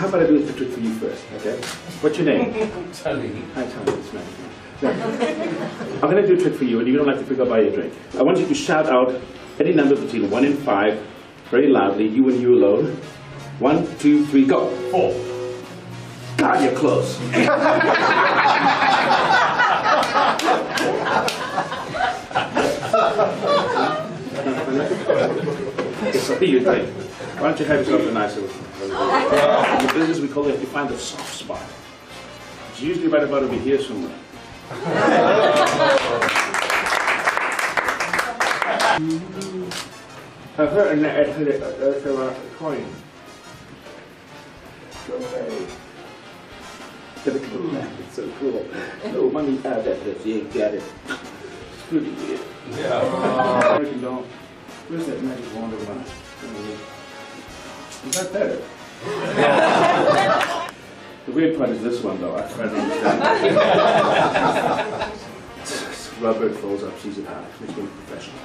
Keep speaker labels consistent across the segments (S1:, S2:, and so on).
S1: how about I do the trick for you first, okay? What's your name?
S2: Tony.
S1: Hi, Tony. It's Matt. Now, I'm going to do a trick for you, and you don't have to pick up by your drink. I want you to shout out any number between 1 and 5, very loudly, you and you alone. 1, 2, 3, go.
S2: 4.
S1: God, you're close. So here you drink. Why don't you have yourself a nice little... In the business we call it, you find the soft spot. It's usually right about over here somewhere. I heard a coin. Go away. It's so cool. Oh, mommy, that you ain't got it. It's pretty weird. Yeah. Where's that magic wand of mine? Is that better? The weird part is this one, though. I try to understand. Rubber, it falls up, sees it out. Makes me professional.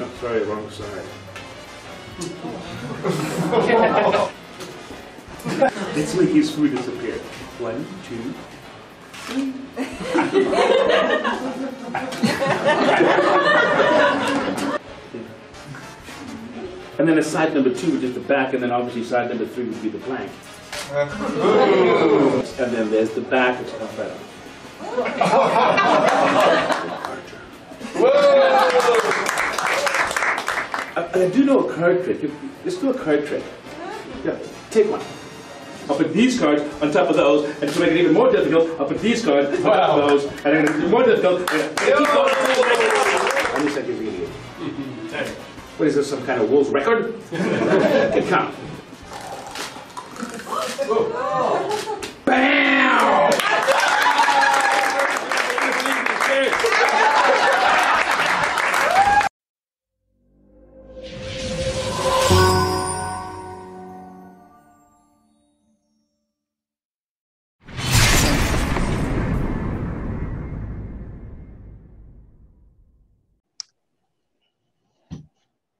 S1: Oh, sorry, wrong side. Let's make his food disappear. 1, 2, 3. And then a side number 2 would just the back, and then obviously side number 3 would be the plank. And then there's the back. It's not better. I do know a card trick. Let's do a card trick. Yeah, take one. I'll put these cards on top of those, and to make it even more difficult, I'll put these cards on top of those, and then it's more difficult. How many seconds are you going to give? What is this, some kind of world's record? Good count. BAM!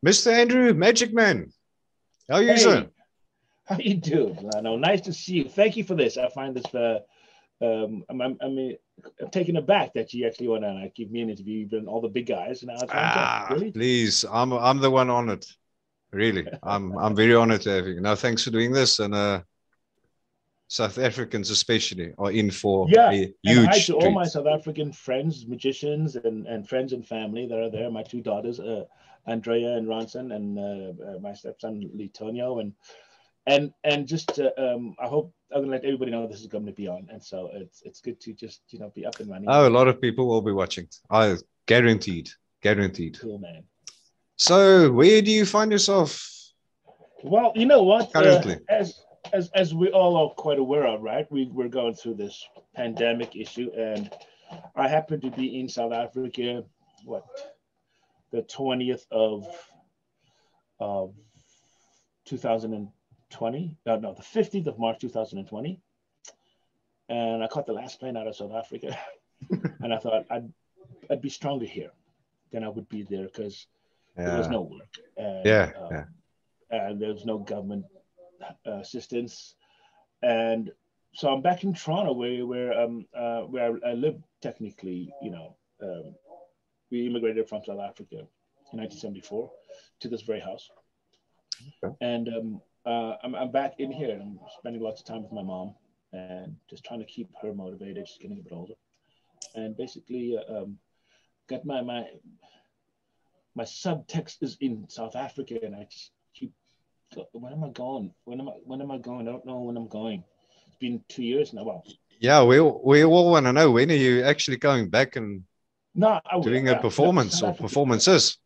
S3: Mr. Andrew, Magic Man, how are you, sir?
S4: How you doing? No, nice to see you. Thank you for this. I find this. I'm taken aback that you actually want to give me an interview. You've been all the big guys, and now it's really?
S3: Please, I'm the one on it. Really, I'm very honored to have you. Now, thanks for doing this, and South Africans especially are in for a huge
S4: hi to all
S3: treat.
S4: my South African friends, magicians, and friends and family that are there. My 2 daughters, Andrea and Ronson, and my stepson Litonio, and just I hope I'm gonna let everybody know this is going to be on, and so it's good to just be up and running.
S3: Oh, a lot of people will be watching. I guaranteed.
S4: Cool, man.
S3: So, where do you find yourself?
S4: Well, you know what?
S3: Currently,
S4: as we all are quite aware of, right? We're going through this pandemic issue, and I happen to be in South Africa. The 20th of 2020. No, the 15th of March 2020. And I caught the last plane out of South Africa. And I thought I'd be stronger here than I would be there, because there was no work. And, and there was no government assistance. And so I'm back in Toronto where I live technically, we immigrated from South Africa in 1974 to this very house. Okay. And I'm back in here, and I'm spending lots of time with my mom and just trying to keep her motivated. She's getting a bit older. And basically got my subtext is in South Africa, and I just keep, when am I going? When am I going? I don't know when I'm going. It's been 2 years now. Well,
S3: yeah, we all want to know, when are you actually going back and doing a performance or performances?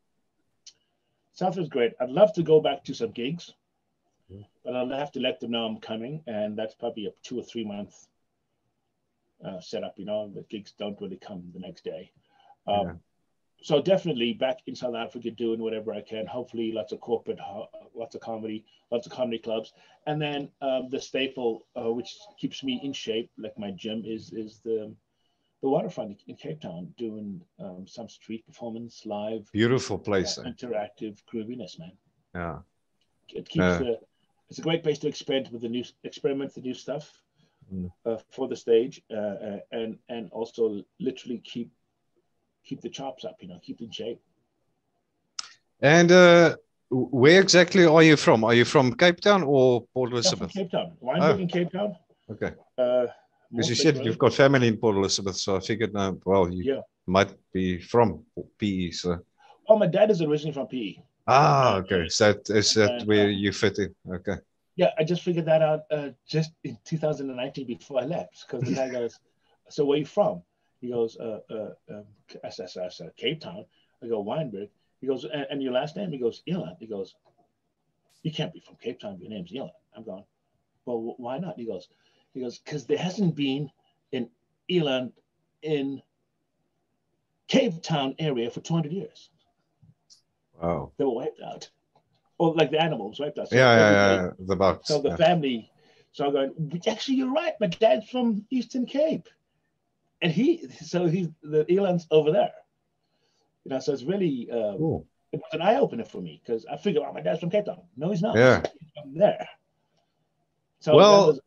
S4: South is great. I'd love to go back to some gigs, but I'll have to let them know I'm coming, and that's probably a 2 or 3 month setup. The gigs don't really come the next day. So definitely back in South Africa doing whatever I can. Hopefully lots of corporate, lots of comedy clubs, and then the staple which keeps me in shape, like my gym, is the waterfront in Cape Town, doing some street performance live.
S3: Beautiful place.
S4: Interactive grooviness, man.
S3: Yeah.
S4: It keeps it's a great place to experiment with the new stuff for the stage, and also literally keep the chops up, keep in shape.
S3: And where exactly are you from? Are you from Cape Town or Port Elizabeth?
S4: From Cape Town. Wynberg in Cape Town.
S3: Okay. Because you said you've got family in Port Elizabeth, so I figured now, well, you might be from PE. So.
S4: Oh, my dad is originally from PE.
S3: Ah, okay. So is that where you fit in? Okay.
S4: Yeah, I just figured that out just in 2019 before I left, because the guy goes, "So where are you from?" He goes, I said, "Cape Town." I go, "Wynberg." He goes, and your last name? He goes, "Eland." He goes, "You can't be from Cape Town if your name's Eland." I'm going, "Well, why not?" He goes, "Because there hasn't been an Eland in Cape Town area for 200 years.
S3: Wow.
S4: They were wiped out. Or like the animals wiped out." So
S3: yeah, the bugs.
S4: So the family, so I'm going, "Actually, you're right. My dad's from Eastern Cape." And he's the Eland's over there. So it's really, it was an eye opener for me, because I figured, my dad's from Cape Town. No, he's not.
S3: Yeah.
S4: He's from there. So
S3: well,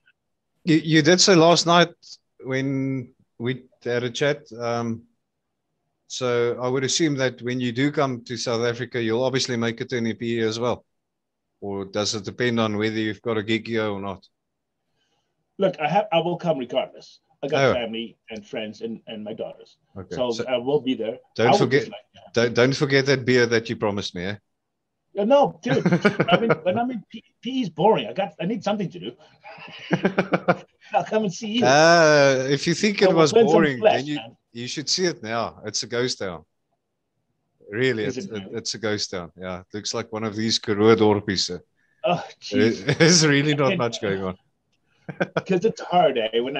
S3: you did say last night when we had a chat, so I would assume that when you do come to South Africa, you'll obviously make it to an PE as well. Or does it depend on whether you've got a gig here or not?
S4: Look, I will come regardless. I got family and friends and my daughters. Okay. So I will be there.
S3: Don't forget that beer that you promised me, eh?
S4: No, dude. When I'm in PE is boring. I need something to do. I'll come and see you.
S3: If you think it was boring, then you should see it now. It's a ghost town. Really, it's a ghost town. Yeah, it looks like one of these Karoo dorpies.
S4: Oh, jeez.
S3: There's really not much going on.
S4: Because it's hard, eh? When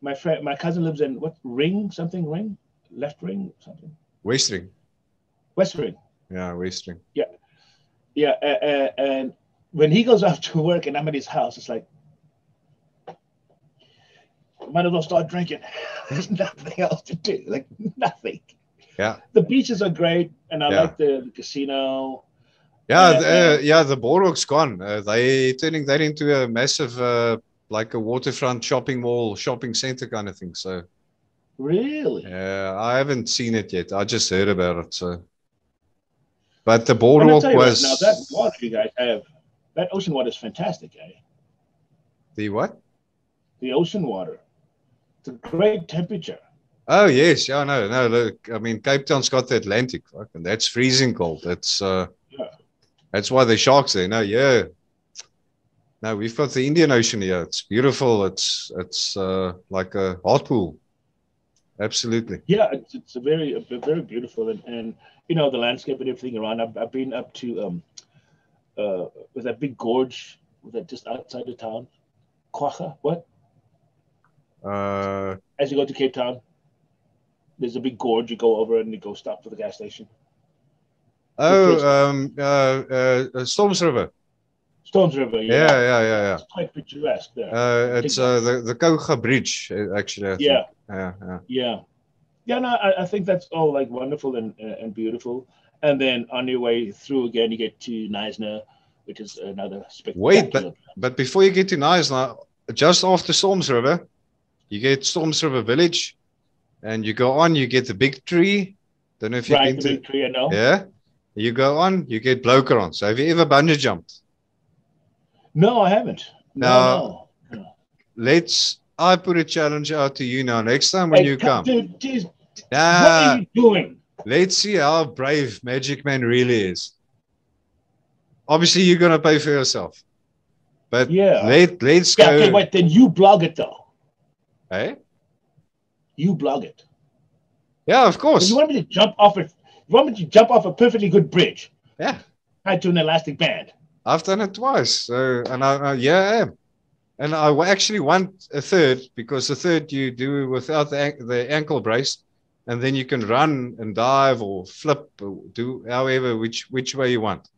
S4: my cousin lives in left ring, something?
S3: West Ring.
S4: West Ring.
S3: Yeah, West Ring.
S4: Yeah, and when he goes off to work and I'm at his house, it's like, might as well start drinking. There's nothing else to do, like nothing.
S3: Yeah.
S4: The beaches are great, and I like the casino.
S3: Yeah, the boardwalk's gone. They're turning that into a massive, like a waterfront shopping mall, shopping center kind of thing. So.
S4: Really?
S3: Yeah, I haven't seen it yet. I just heard about it. So. But the boardwalk was.
S4: Now that water you guys have, that ocean water is fantastic, eh?
S3: The what?
S4: The ocean water. It's a great temperature.
S3: Oh yes, no. Look, I mean, Cape Town's got the Atlantic, right? And that's freezing cold. That's that's why the sharks there. No, we've got the Indian Ocean here. It's beautiful. It's like a hot pool. Absolutely.
S4: Yeah, it's a very beautiful and the landscape and everything around. I've been up to with that big gorge that just outside the town. Kwacha, what? As you go to Cape Town, there's a big gorge you go over and you go stop for the gas station.
S3: Storms River.
S4: Storms River,
S3: yeah.
S4: It's quite picturesque there.
S3: It's the Kouga Bridge, actually. I think.
S4: Yeah, no, I think that's all like wonderful and beautiful. And then on your way through again, you get to Knysna, which is another spectacular.
S3: Wait, but before you get to Knysna, just after Storms River, you get Storms River Village, and you go on, you get the big tree. Don't know if you've been to
S4: the big tree, I know.
S3: Yeah. You go on, you get Blokeron. So have you ever bungee jumped?
S4: No, I haven't. No.
S3: I put a challenge out to you now. Next time when you come.
S4: Dude, geez, what are you doing?
S3: Let's see how brave Magic Man really is. Obviously, you're going to pay for yourself. But let's go.
S4: Okay, wait, then you blog it though.
S3: Hey?
S4: You blog it.
S3: Yeah, of course.
S4: You want me to jump off a perfectly good bridge?
S3: Yeah.
S4: Tied to an elastic band.
S3: I've done it twice. So, and I am. And I actually want a third, because the third you do without the ankle brace, and then you can run and dive or flip or do however which way you want.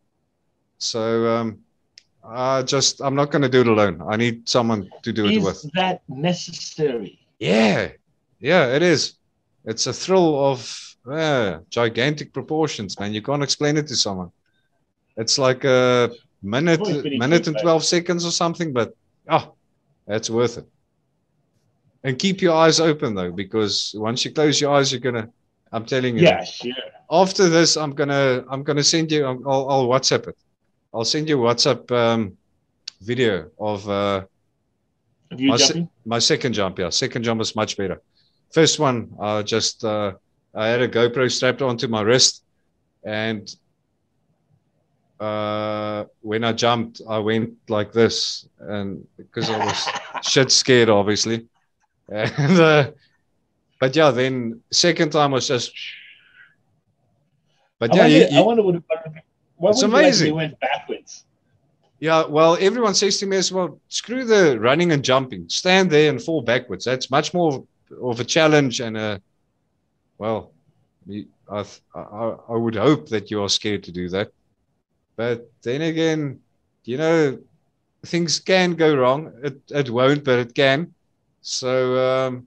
S3: So I'm not going to do it alone. I need someone to do it with.
S4: Is that necessary?
S3: Yeah, it is. It's a thrill of gigantic proportions, man. You can't explain it to someone. It's like a minute and 12 seconds or something, but that's worth it. And keep your eyes open though, because once you close your eyes, I'm telling you.
S4: Yeah, sure.
S3: After this, I'm gonna send you. I'll WhatsApp it. I'll send you a WhatsApp video of
S4: you jumping?
S3: My second jump. Yeah, second jump was much better. First one, I had a GoPro strapped onto my wrist, and when I jumped, I went like this, and because I was shit scared, obviously. And but yeah, then second time was just. But
S4: I wonder what
S3: it's
S4: would
S3: amazing.
S4: Like if they went backwards.
S3: Yeah, well, everyone says to me as well, screw the running and jumping. Stand there and fall backwards. That's much more of a challenge and I would hope that you are scared to do that. But then again, things can go wrong. It won't, but it can. So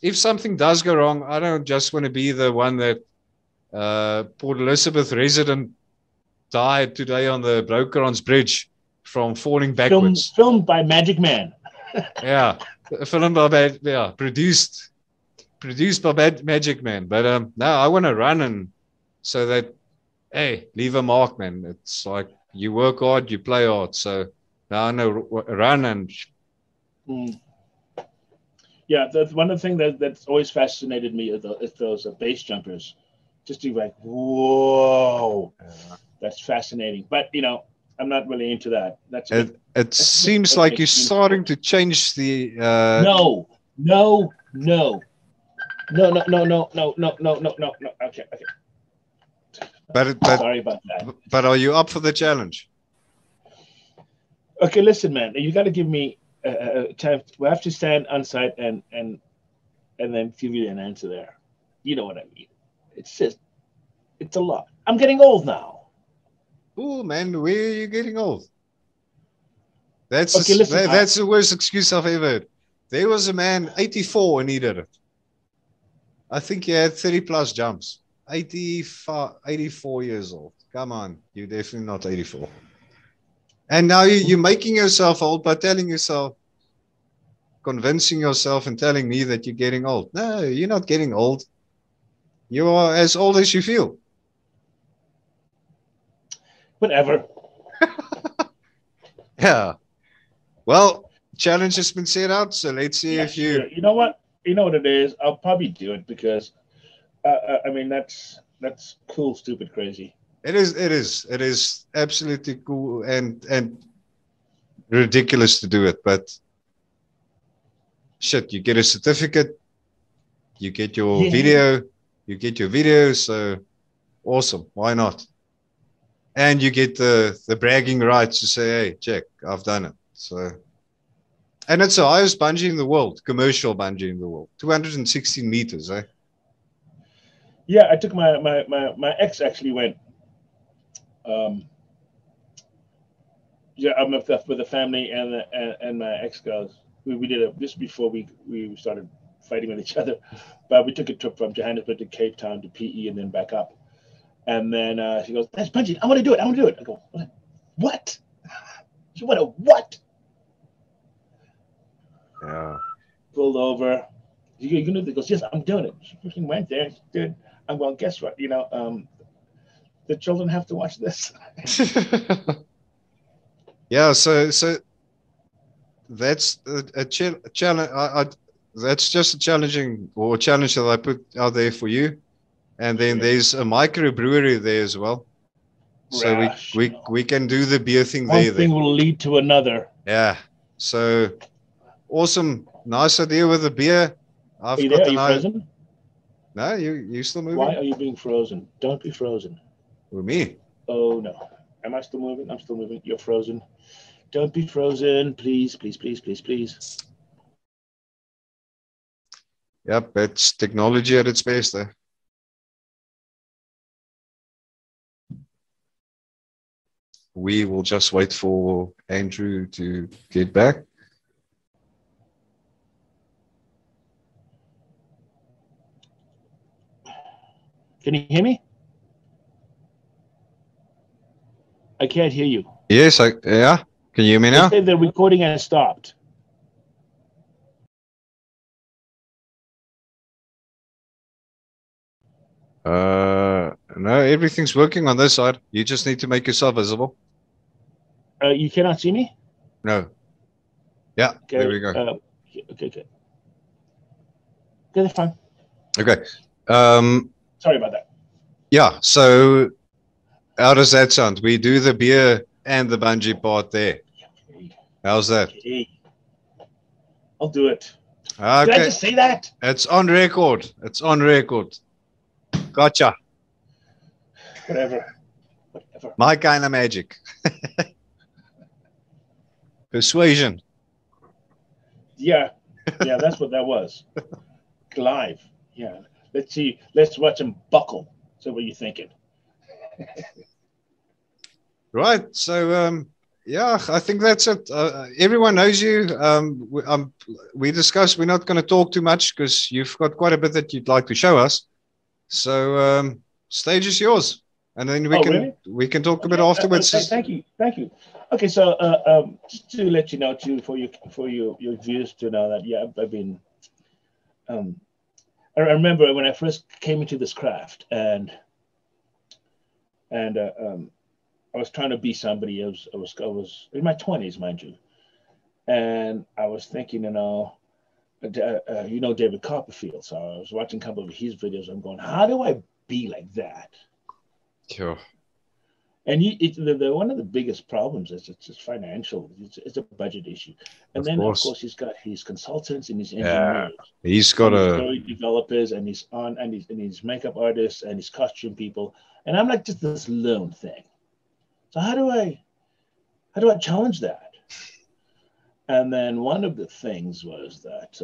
S3: if something does go wrong, I don't just want to be the one that Port Elizabeth resident died today on the Brokerons Bridge from falling backwards.
S4: Filmed by Magic Man.
S3: Yeah, filmed by produced by Magic Man. But no, I want to run and so that leave a mark, man. It's like you work hard, you play hard. So now I know run and.
S4: Yeah, that's one of the things that's always fascinated me is those base jumpers. Just to like, whoa. Yeah. That's fascinating, but I'm not really into that.
S3: It seems like you're starting to change the.
S4: No. Okay.
S3: But
S4: sorry about that.
S3: But are you up for the challenge?
S4: Okay, listen, man. You got to give me a time. We have to stand on site and then give you an answer there. You know what I mean? It's a lot. I'm getting old now.
S3: Oh man, where are you getting old? That's the worst excuse I've ever heard. There was a man, 84, and he did it. I think he had 30 plus jumps. 84 years old. Come on, you're definitely not 84. And now you're making yourself old by convincing yourself and telling me that you're getting old. No, you're not getting old. You are as old as you feel.
S4: Whatever.
S3: Yeah. Well, challenge has been set out, so let's see if you.
S4: Sure. You know what? You know what it is. I'll probably do it because, I mean, that's cool, stupid, crazy.
S3: It is absolutely cool and ridiculous to do it, but shit, you get a certificate, you get your video, so awesome. Why not? And you get the bragging rights to say, hey, check, I've done it. So, and it's the highest bungee in the world, commercial bungee in the world, 216 meters, eh?
S4: Yeah, I took my ex actually went. Yeah, I'm with the family and my ex goes. We did it just before we started fighting with each other, but we took a trip from Johannesburg to Cape Town to PE and then back up. And then she goes, that's bungee. I want to do it. I go, what? You want to what?
S3: Yeah.
S4: Pulled over. You know, he goes, yes, I'm doing it. She freaking went there. She did. I'm going, guess what? The children have to watch this.
S3: Yeah. So that's a challenge. That's just a challenge that I put out there for you. And then there's a microbrewery there as well. So we can do the beer thing there.
S4: One thing will lead to another.
S3: Yeah. So awesome. Nice idea with the beer.
S4: Are you frozen?
S3: No, you still moving?
S4: Why are you being frozen? Don't be frozen.
S3: With me?
S4: Oh, no. Am I still moving? I'm still moving. You're frozen. Don't be frozen. Please, please, please, please, please.
S3: Yep, it's technology at its best there. We will just wait for Andrew to get back.
S4: Can you hear me? I can't hear you.
S3: Yes, yeah. Can you hear me
S4: They
S3: now?
S4: said the recording has stopped.
S3: No, everything's working on this side. You just need to make yourself visible.
S4: You cannot see me?
S3: No. Yeah,
S4: Okay.
S3: there we go.
S4: Okay, good. Okay, that's fine.
S3: Okay.
S4: Sorry about that.
S3: Yeah, so how does that sound? We do the beer and the bungee part there.
S4: Okay.
S3: How's that?
S4: Okay. I'll do it.
S3: Okay.
S4: Did I just say that?
S3: It's on record. It's on record. Gotcha.
S4: Whatever.
S3: My kind of magic. Persuasion.
S4: Yeah, that's what that was. Live. Yeah. Let's see. Let's watch him buckle. So what are you thinking?
S3: Right. So, yeah, I think that's it. Everyone knows you. We discussed we're not going to talk too much because you've got quite a bit that you'd like to show us. So, stage is yours, and then we can talk a bit afterwards.
S4: Thank you. Okay, so just to let you know, too, for your viewers to know that I've been. I remember when I first came into this craft, and I was trying to be somebody. I was in my 20s, mind you, and I was thinking, David Copperfield. So I was watching a couple of his videos. I'm going, how do I be like that?
S3: Sure.
S4: And one of the biggest problems is it's just financial. It's a budget issue. And of course, he's got his consultants and his engineers.
S3: Yeah, he's got
S4: story developers and his makeup artists and his costume people. And I'm like just this lone thing. So how do I challenge that? And then one of the things was that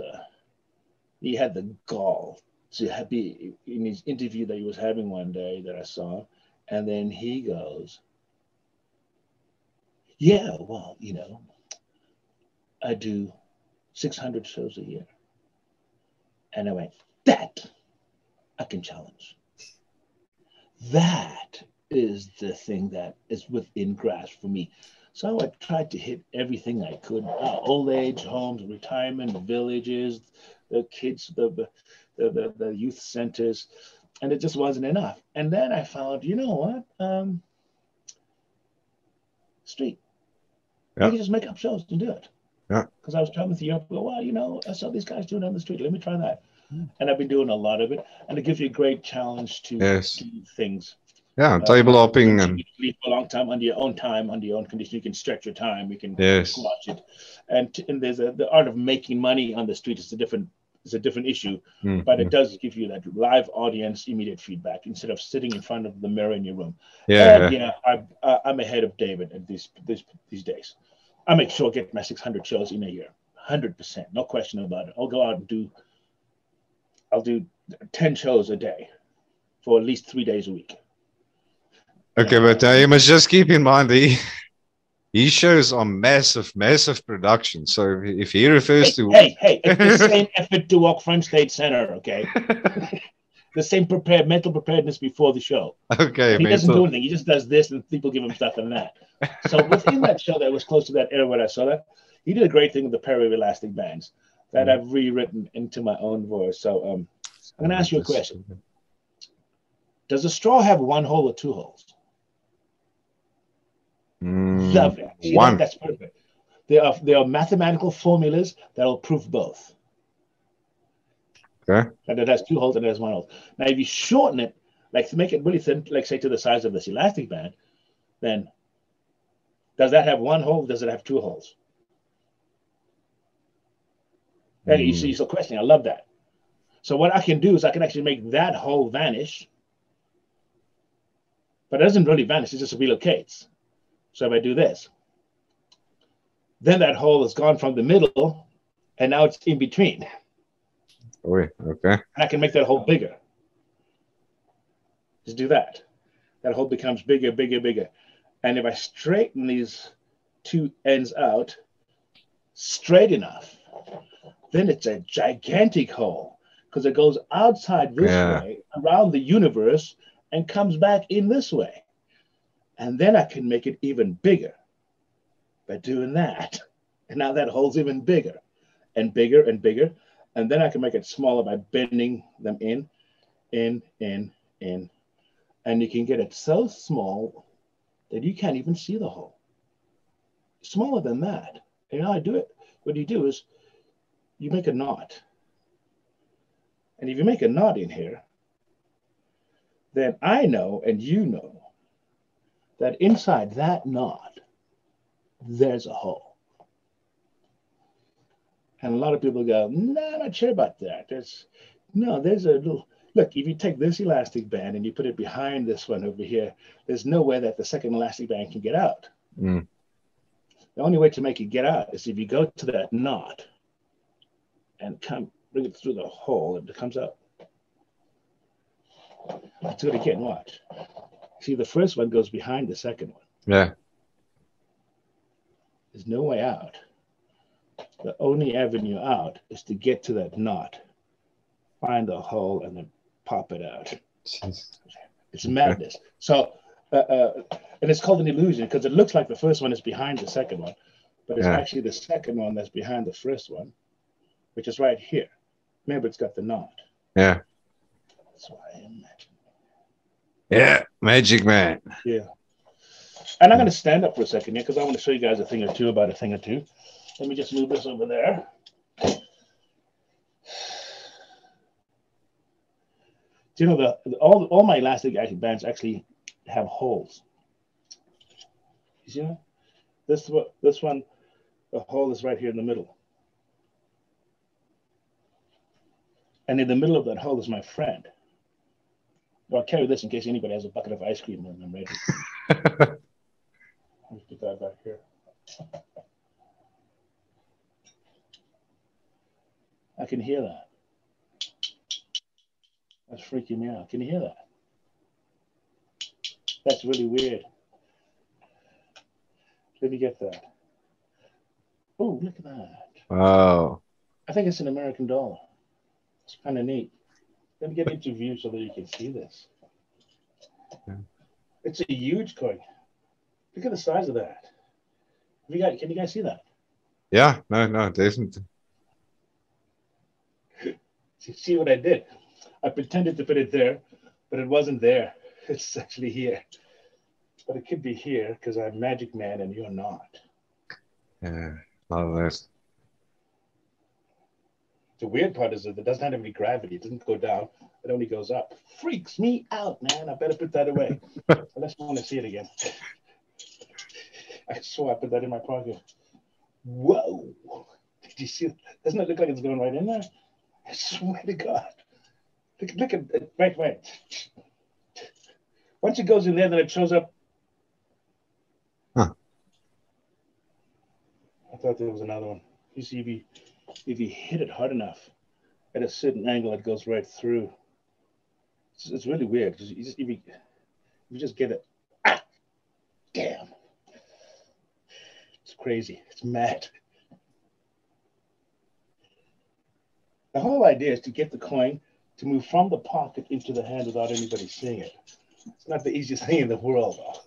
S4: he had the gall to be in his interview that he was having one day that I saw. And then he goes, yeah, well, I do 600 shows a year. And I went, that I can challenge. That is the thing that is within grasp for me. So I tried to hit everything I could, old age homes, retirement villages, the kids, the youth centers, and it just wasn't enough. And then I found, street. You can just make up shows and do it.
S3: Yeah.
S4: Because I was traveling through Europe, I saw these guys doing it on the street. Let me try that. And I've been doing a lot of it. And it gives you a great challenge to do things.
S3: Yeah, table hopping and
S4: sleep for a long time under your own condition. You can stretch your time. You can watch it. And there's the art of making money on the street is a different issue, but it does give you that live audience, immediate feedback instead of sitting in front of the mirror in your room. I'm ahead of David at these days. I make sure I get my 600 shows in a year, 100%, no question about it. I'll go out and I'll do 10 shows a day for at least 3 days a week.
S3: Okay, but you must just keep in mind these shows are massive production. So if he refers to
S4: it's the same effort to walk front stage center, okay? The same mental preparedness before the show.
S3: Okay,
S4: he doesn't do anything. He just does this, and people give him stuff and that. So within that show that was close to that era when I saw that, he did a great thing with the pair of elastic bands that I've rewritten into my own voice. So I'm going to ask you a question. Does a straw have one hole or two holes? Love it.
S3: One.
S4: That's perfect. There are mathematical formulas that will prove both.
S3: Okay.
S4: And it has two holes and it has one hole. Now, if you shorten it, like to make it really thin, like say to the size of this elastic band, then does that have one hole? Does it have two holes? And you see, so question. I love that. So what I can do is I can actually make that hole vanish, but it doesn't really vanish. It just relocates. So if I do this, then that hole is gone from the middle, and now it's in between.
S3: Oh, okay.
S4: And I can make that hole bigger. Just do that. That hole becomes bigger, bigger, bigger. And if I straighten these two ends out straight enough, then it's a gigantic hole because it goes outside this way, around the universe, and comes back in this way. And then I can make it even bigger by doing that. And now that hole's even bigger and bigger and bigger. And then I can make it smaller by bending them in. And you can get it so small that you can't even see the hole. Smaller than that. And how I do it, what you do is you make a knot. And if you make a knot in here, then I know and you know that inside that knot, there's a hole. And a lot of people go, no, I'm not sure about that. There's a little, look, if you take this elastic band and you put it behind this one over here, there's no way that the second elastic band can get out.
S3: Mm.
S4: The only way to make it get out is if you go to that knot and bring it through the hole and it comes out. Let's do it again, watch. See, the first one goes behind the second one.
S3: Yeah.
S4: There's no way out. The only avenue out is to get to that knot, find the hole, and then pop it out.
S3: Jeez.
S4: It's madness. So, and it's called an illusion because it looks like the first one is behind the second one, but it's actually the second one that's behind the first one, which is right here. Remember, it's got the knot.
S3: Yeah.
S4: That's why I imagine.
S3: Yeah, Magic Man.
S4: Yeah. And I'm going to stand up for a second here because I want to show you guys a thing or two about a thing or two. Let me just move this over there. Do you know all my elastic bands actually have holes? You see that? This one, the hole is right here in the middle. And in the middle of that hole is my friend. I'll carry this in case anybody has a bucket of ice cream when I'm ready. Let me put that back here. I can hear that. That's freaking me out. Can you hear that? That's really weird. Let me get that. Oh, look at that.
S3: Wow.
S4: I think it's an American dollar. It's kind of neat. Let me get into view so that you can see this.
S3: Yeah.
S4: It's a huge coin. Look at the size of that. Can you guys see that?
S3: Yeah, no, definitely.
S4: See what I did? I pretended to put it there, but it wasn't there. It's actually here. But it could be here because I'm Magic Man and you're not.
S3: Yeah, love this.
S4: The weird part is that it doesn't have any gravity. It doesn't go down. It only goes up. Freaks me out, man. I better put that away. Unless I want to see it again. I swore I put that in my pocket. Whoa. Did you see it? Doesn't it look like it's going right in there? I swear to God. Look at it. Wait. Once it goes in there, then it shows up.
S3: Huh.
S4: I thought there was another one. You see, if you hit it hard enough at a certain angle, it goes right through. It's really weird. If you just get it. Ah! Damn. It's crazy. It's mad. The whole idea is to get the coin to move from the pocket into the hand without anybody seeing it. It's not the easiest thing in the world, though.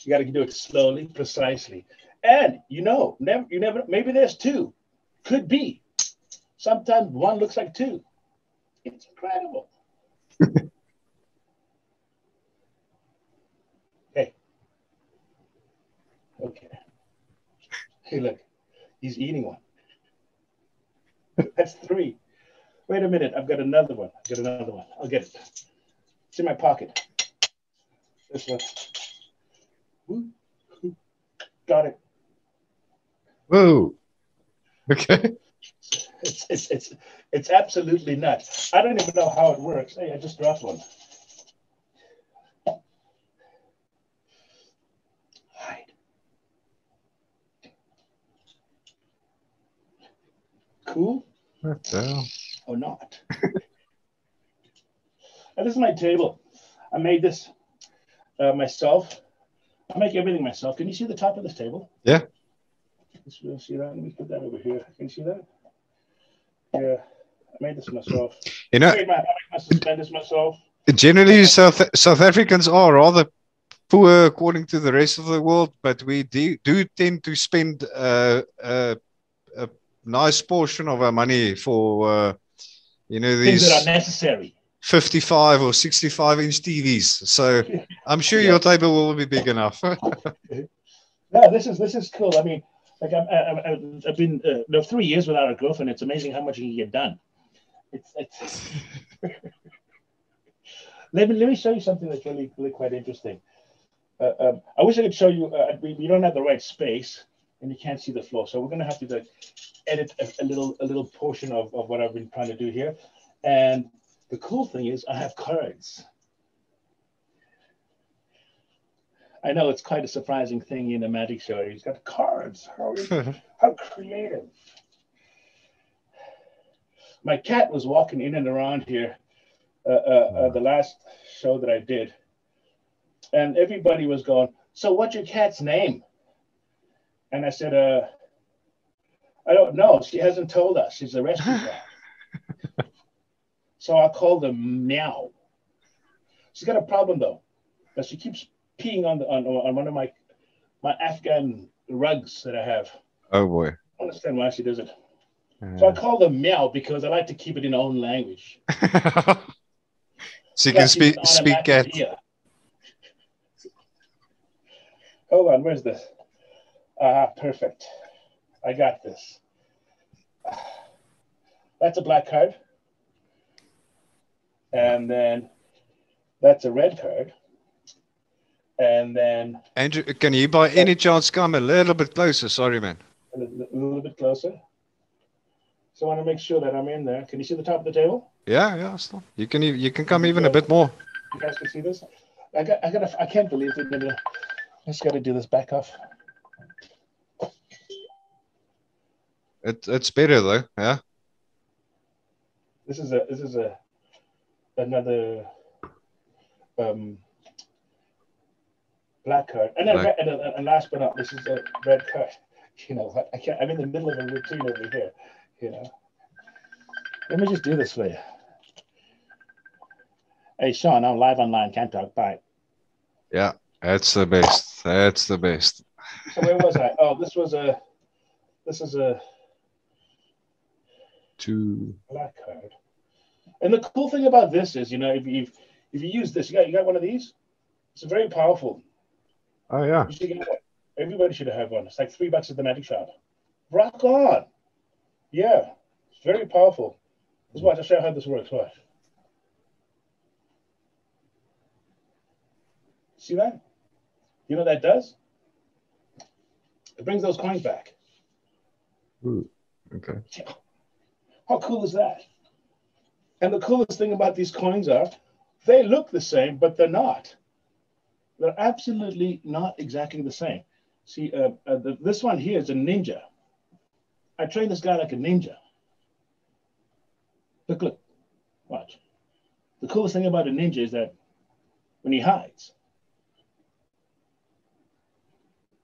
S4: You got to do it slowly, precisely. And you never, maybe there's two. Could be. Sometimes one looks like two. It's incredible. Hey. Okay. Hey, look. He's eating one. That's three. Wait a minute. I've got another one. I'll get it. It's in my pocket. This one. Woo. Got it.
S3: Whoa. Okay.
S4: It's absolutely nuts. I don't even know how it works. Hey, I just dropped one. Hide. Cool?
S3: What the hell?
S4: Or not? Now, this is my table. I made this myself. I make everything myself. Can you see the top of this table?
S3: Yeah.
S4: You see that? Let me put that over here. Can you see that? Yeah. made this myself.
S3: You know,
S4: I made my suspenders myself.
S3: generally, South Africans are rather poor according to the rest of the world, but we do tend to spend a nice portion of our money for, you know,
S4: Things that are
S3: these
S4: necessary.
S3: 55 or 65-inch TVs. So I'm sure your table will be big enough.
S4: No, this is cool. I mean, like I've been 3 years without a girlfriend. It's amazing how much you can get done. It's let me show you something that's really quite interesting. I wish I could show you. We don't have the right space, and you can't see the floor, so we're gonna have to edit a little portion of what I've been trying to do here. And the cool thing is, I have cards. I know it's quite a surprising thing in a magic show. He's got cards. How creative. My cat was walking in and around here the last show that I did. And everybody was going, so what's your cat's name? And I said, I don't know. She hasn't told us. She's a rescue cat. So I called her Meow. She's got a problem, though. But she keeps peeing on one of my Afghan rugs that I have.
S3: Oh boy!
S4: I don't understand why she does it. So I call them Meow because I like to keep it in her own language.
S3: So you can speak cat.
S4: Hold on, where's this? Perfect. I got this. That's a black card, and then that's a red card. And then
S3: Andrew, can you by any chance come a little bit closer? Sorry, man.
S4: A little bit closer. So I want to make sure that I'm in there. Can you see the top of the table?
S3: Yeah, still. You can come even a bit more.
S4: You guys can see this? I can't believe it. I just gotta do this back off.
S3: It's better though, yeah.
S4: This is another black card, and then and last but not, this is a red card. You know what? I'm in the middle of a routine over here. You know, let me just do this for you. Hey, Sean, I'm live online. Can't talk. Bye.
S3: Yeah, that's the best. That's the best.
S4: So where was I? Oh, this is a
S3: two
S4: black card. And the cool thing about this is, you know, if you use this, you got one of these. It's very powerful.
S3: Oh yeah.
S4: You should get one. Everybody should have one. It's like $3 at the magic shop. Rock on. Yeah, it's very powerful. Let's watch. I'll show you how this works. Watch. See that? You know what that does? It brings those coins back.
S3: Ooh, okay.
S4: How cool is that? And the coolest thing about these coins are, they look the same, but they're not. They're absolutely not exactly the same. See, this one here is a ninja. I trained this guy like a ninja. Look, watch. The coolest thing about a ninja is that when he hides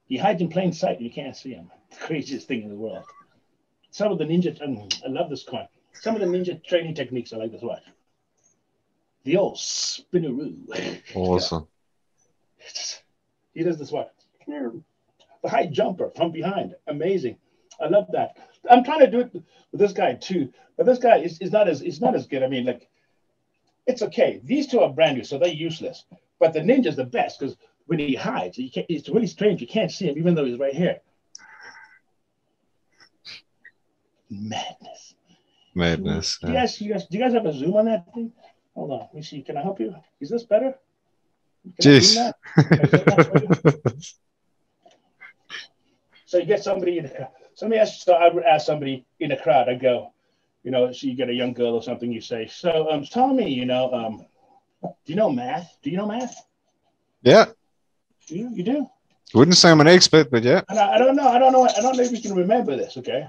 S4: in plain sight. You can't see him. The craziest thing in the world. Some of the ninja, I love this coin. Some of the ninja training techniques are like this. Watch. The old spinneroo.
S3: Awesome.
S4: He does this. What? The high jumper from behind. Amazing. I love that. I'm trying to do it with this guy too, but this guy is not as good. I mean, like, it's okay. These two are brand new, so they're useless. But the ninja's the best because when he hides, it's really strange. You can't see him, even though he's right here. Madness. Do you guys have a zoom on that thing? Hold on. Let me see. Can I help you? Is this better?
S3: Jeez.
S4: So you get somebody I would ask somebody in a crowd. I go, you know, so you get a young girl or something. You say, so tell me, you know, do you know math? Do you know math?
S3: Yeah.
S4: You do?
S3: Wouldn't say I'm an expert, but yeah.
S4: And I don't know if you can remember this, okay?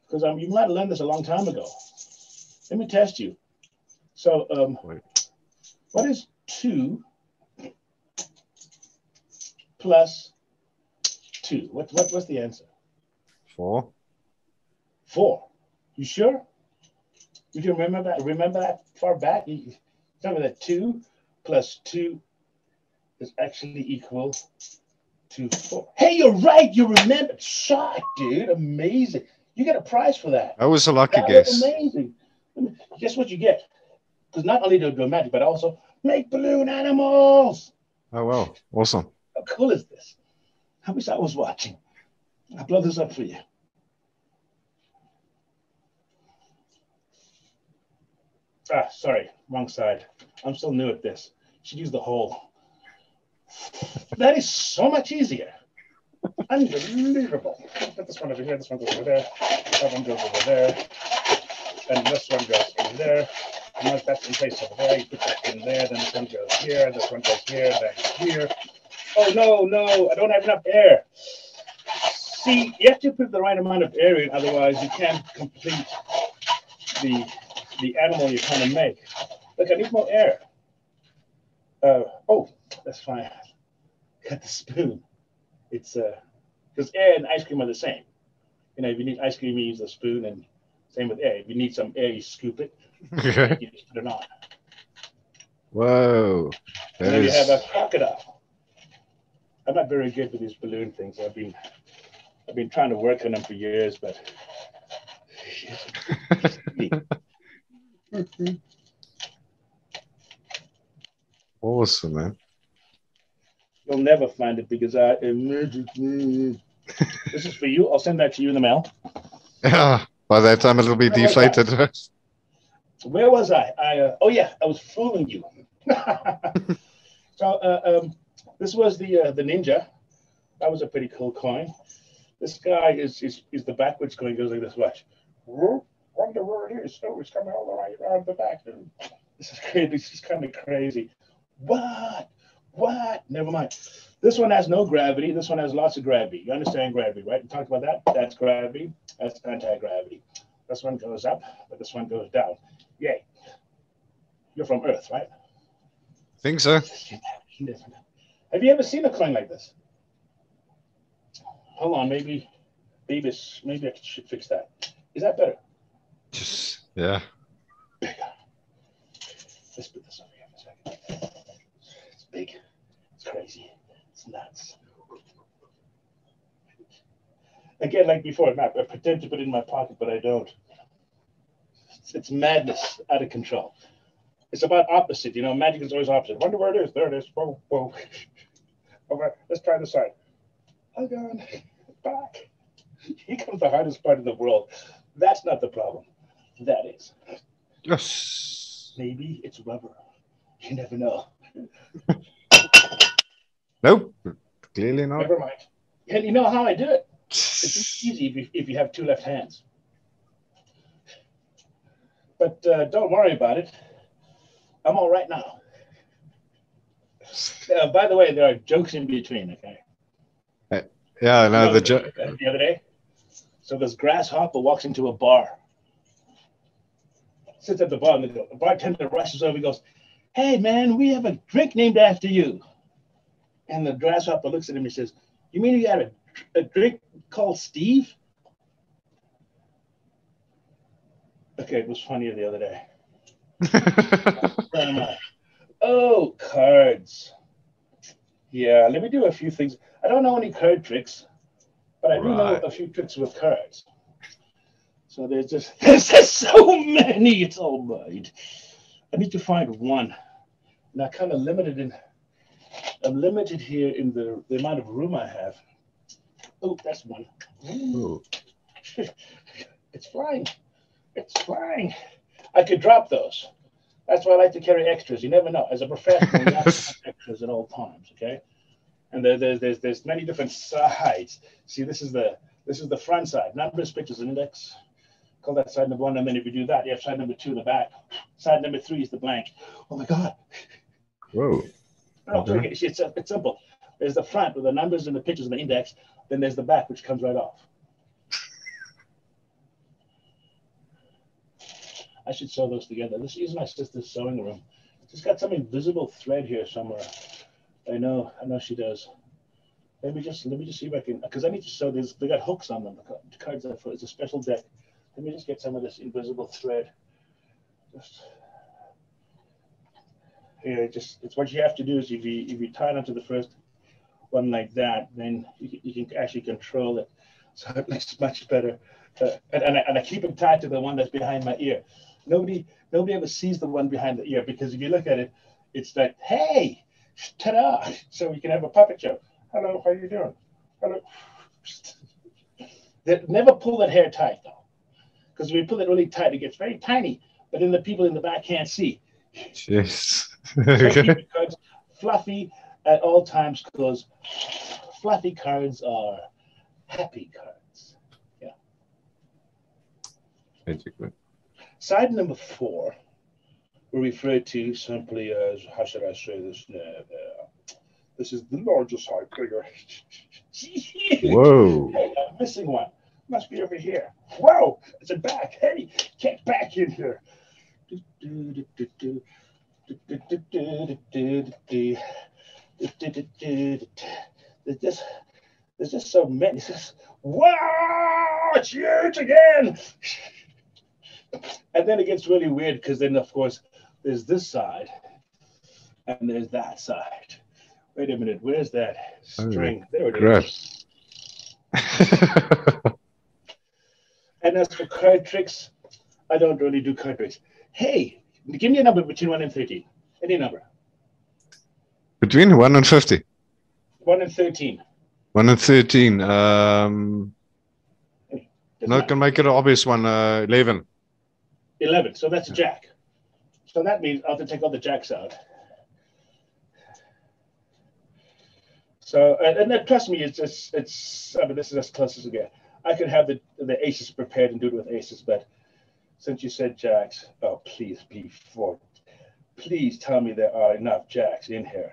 S4: Because you might have learned this a long time ago. Let me test you. So, what is 2 plus 2? What's the answer?
S3: 4.
S4: 4. You sure? You can remember that? Remember that far back? You remember that 2 plus 2 is actually equal to 4. Hey, you're right. You remembered. Shot, dude. Amazing. You get a prize for that.
S3: That was a lucky
S4: That
S3: guess.
S4: was amazing. Guess what you get? Because not only do magic, but also make balloon animals.
S3: Oh, wow. Awesome.
S4: How cool is this? I wish I was watching. I'll blow this up for you. Ah, sorry, wrong side. I'm still new at this. Should use the hole. That is so much easier. Unbelievable. Put this one over here. This one goes over there. That one goes over there. And this one goes in there. And once that's in place over there, you put that in there. Then this one goes here. This one goes here. Then here. Oh, no. I don't have enough air. See, you have to put the right amount of air in. Otherwise, you can't complete the animal you're trying to make. Look, I need more air. Oh, that's fine. Got the spoon. It's because air and ice cream are the same. You know, if you need ice cream, you use the spoon, and same with air. If you need some air, you scoop it.
S3: Okay.
S4: You just put it on.
S3: Whoa.
S4: And then you have a crocodile. I'm not very good with these balloon things. I've been trying to work on them for years, but
S3: Awesome, man.
S4: you'll never find it because I am magic. This is for you. I'll send that to you in the mail.
S3: Yeah. By that time, it'll be deflated.
S4: Where was I? Oh yeah, I was fooling you. So this was the ninja. That was a pretty cool coin. This guy is the backwards coin. Goes like this. Watch. Wonder where it is. So it's coming all the way around the back. This is crazy. This is kind of crazy. What? Never mind. This one has no gravity. This one has lots of gravity. You understand gravity, right? We talked about that. That's gravity. That's anti-gravity. This one goes up, but this one goes down. Yay. You're from Earth, right?
S3: Think so.
S4: Have you ever seen a coin like this? Hold on, maybe I should fix that. Is that better?
S3: Just, yeah.
S4: Bigger. Let's put this over here for a second. It's big. It's crazy. It's nuts. Again, like before, I pretend to put it in my pocket, but I don't. It's madness, out of control. It's about opposite. You know, magic is always opposite. Wonder where it is. There it is. Whoa. Okay, let's try this side. Oh, God. Back. Here comes the hardest part of the world. That's not the problem. That is.
S3: Yes.
S4: Maybe it's rubber. You never know.
S3: Nope. Clearly not.
S4: Never mind. And you know how I do it? It's easy if you have two left hands. But don't worry about it. I'm all right now. By the way, there are jokes in between, okay?
S3: Yeah, no, the joke.
S4: The other day, so this grasshopper walks into a bar, sits at the bar, and the bartender rushes over and goes, "Hey, man, we have a drink named after you." And the grasshopper looks at him and says, "You mean you got a drink called Steve?" Okay, it was funnier the other day. Oh, cards. Yeah, let me do a few things. I don't know any card tricks, but I do know a few tricks with cards. So there's just so many. It's all mine. I need to find one. And I kind of I'm limited here in the amount of room I have. Oh, that's one. It's flying. It's flying. I could drop those. That's why I like to carry extras. You never know. As a professional, you have to have extras at all times, okay? And there's many different sides. See, this is the front side. Numbers, pictures, and index. Call that side number one. And then if you do that, you have side number 2 in the back. Side number 3 is the blank. Oh my God.
S3: Whoa.
S4: No, okay. It's simple. There's the front with the numbers and the pictures and the index. Then there's the back, which comes right off. I should sew those together. This is my sister's sewing room. She's got some invisible thread here somewhere. I know she does. Let me just see if I can, because I need to sew these. They got hooks on them. The cards are for, it's a special deck. Let me just get some of this invisible thread. Just here, it's what you have to do is if you tie it onto the first one like that, then you can actually control it, so it looks much better. And I keep it tied to the one that's behind my ear. Nobody ever sees the one behind the ear, because if you look at it, it's like, hey, ta-da! So we can have a puppet show. Hello, how you doing? Hello. Never pull that hair tight though, because if you pull it really tight, it gets very tiny. But then the people in the back can't see.
S3: Jeez.
S4: So keep your cards fluffy at all times, because fluffy cards are happy cards. Yeah.
S3: Basically.
S4: Side number 4, we refer to simply as, how should I say this now? This is the largest side figure.
S3: Whoa.
S4: Hey, I'm missing one. Must be over here. Whoa, it's a back. Hey, get back in here. There's just so many. Wow, it's huge again. And then it gets really weird, because then, of course, there's this side and there's that side. Wait a minute, where's that string? There it is. And as for card tricks, I don't really do card tricks. Hey, give me a number between 1 and 13. Any number.
S3: Between 1 and 50.
S4: 1 and 13.
S3: 1 and 13. No, I can make it an obvious one. 11.
S4: 11. So that's a jack. So that means I'll have to take all the jacks out. So, and trust me, I mean, this is as close as we get. I could have the aces prepared and do it with aces, but since you said jacks, oh, please tell me there are enough jacks in here.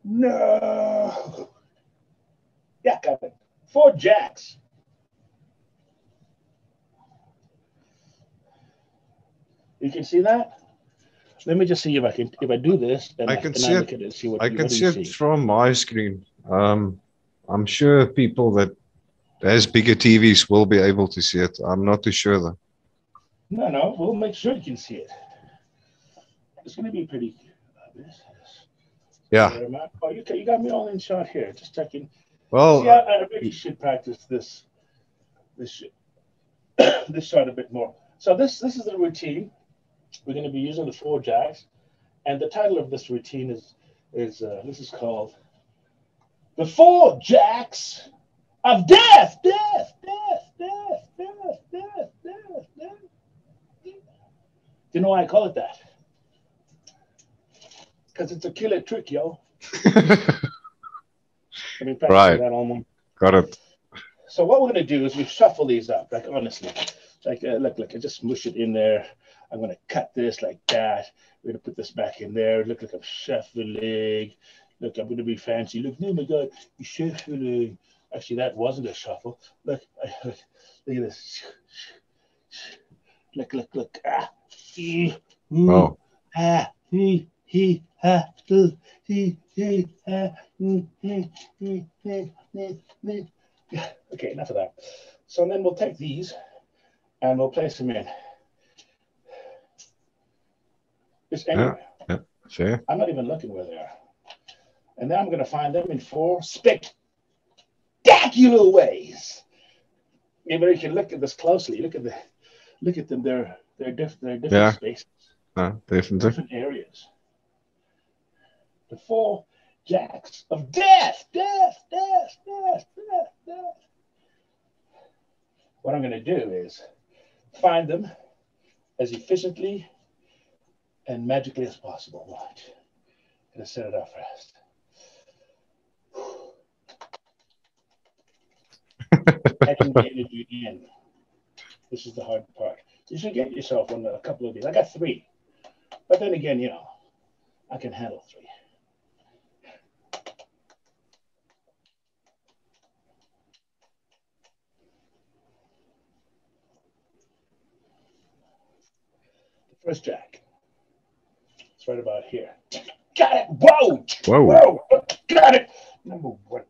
S4: No. Yeah, got it. 4 jacks. You can see that? Let me just see if I do this, and
S3: I can see it.
S4: Look at it, see what,
S3: I can see it from my screen. I'm sure people that has bigger TVs will be able to see it. I'm not too sure though.
S4: No, we'll make sure you can see it. It's going to be pretty obvious.
S3: Yeah.
S4: Oh, you got me all in shot here. Just checking.
S3: Well,
S4: see, I really should practice this shot a bit more. So this is the routine. We're going to be using the 4 jacks, and the title of this routine is this is called the 4 Jacks of Death. Death. You know why I call it that? Because it's a killer trick, yo. I mean,
S3: right.
S4: That almost.
S3: Got it.
S4: So what we're going to do is we shuffle these up, like honestly. Like, look, I just smush it in there. I'm going to cut this like that. We're going to put this back in there. Look like I'm shuffling. Look, I'm going to be fancy. Look, oh my God, you're shuffling. Actually, that wasn't a shuffle. Look at this. Look. Ah.
S3: Oh.
S4: Ah. Okay, enough of that. So then we'll take these and we'll place them in. Just anywhere.
S3: Yeah, sure.
S4: I'm not even looking where they are. And then I'm going to find them in 4 spectacular ways. Maybe you can look at this closely. Look at them. They're different spaces.
S3: Definitely.
S4: Different areas. The 4 Jacks of Death. Death. What I'm going to do is find them as efficiently and magically as possible. Watch. I'm going to set it up first. I can get you in. This is the hard part. You should get yourself on a couple of these. I got 3. But then again, I can handle 3. The first Jack. It's right about here. Got it. Whoa. Got it. Number 1.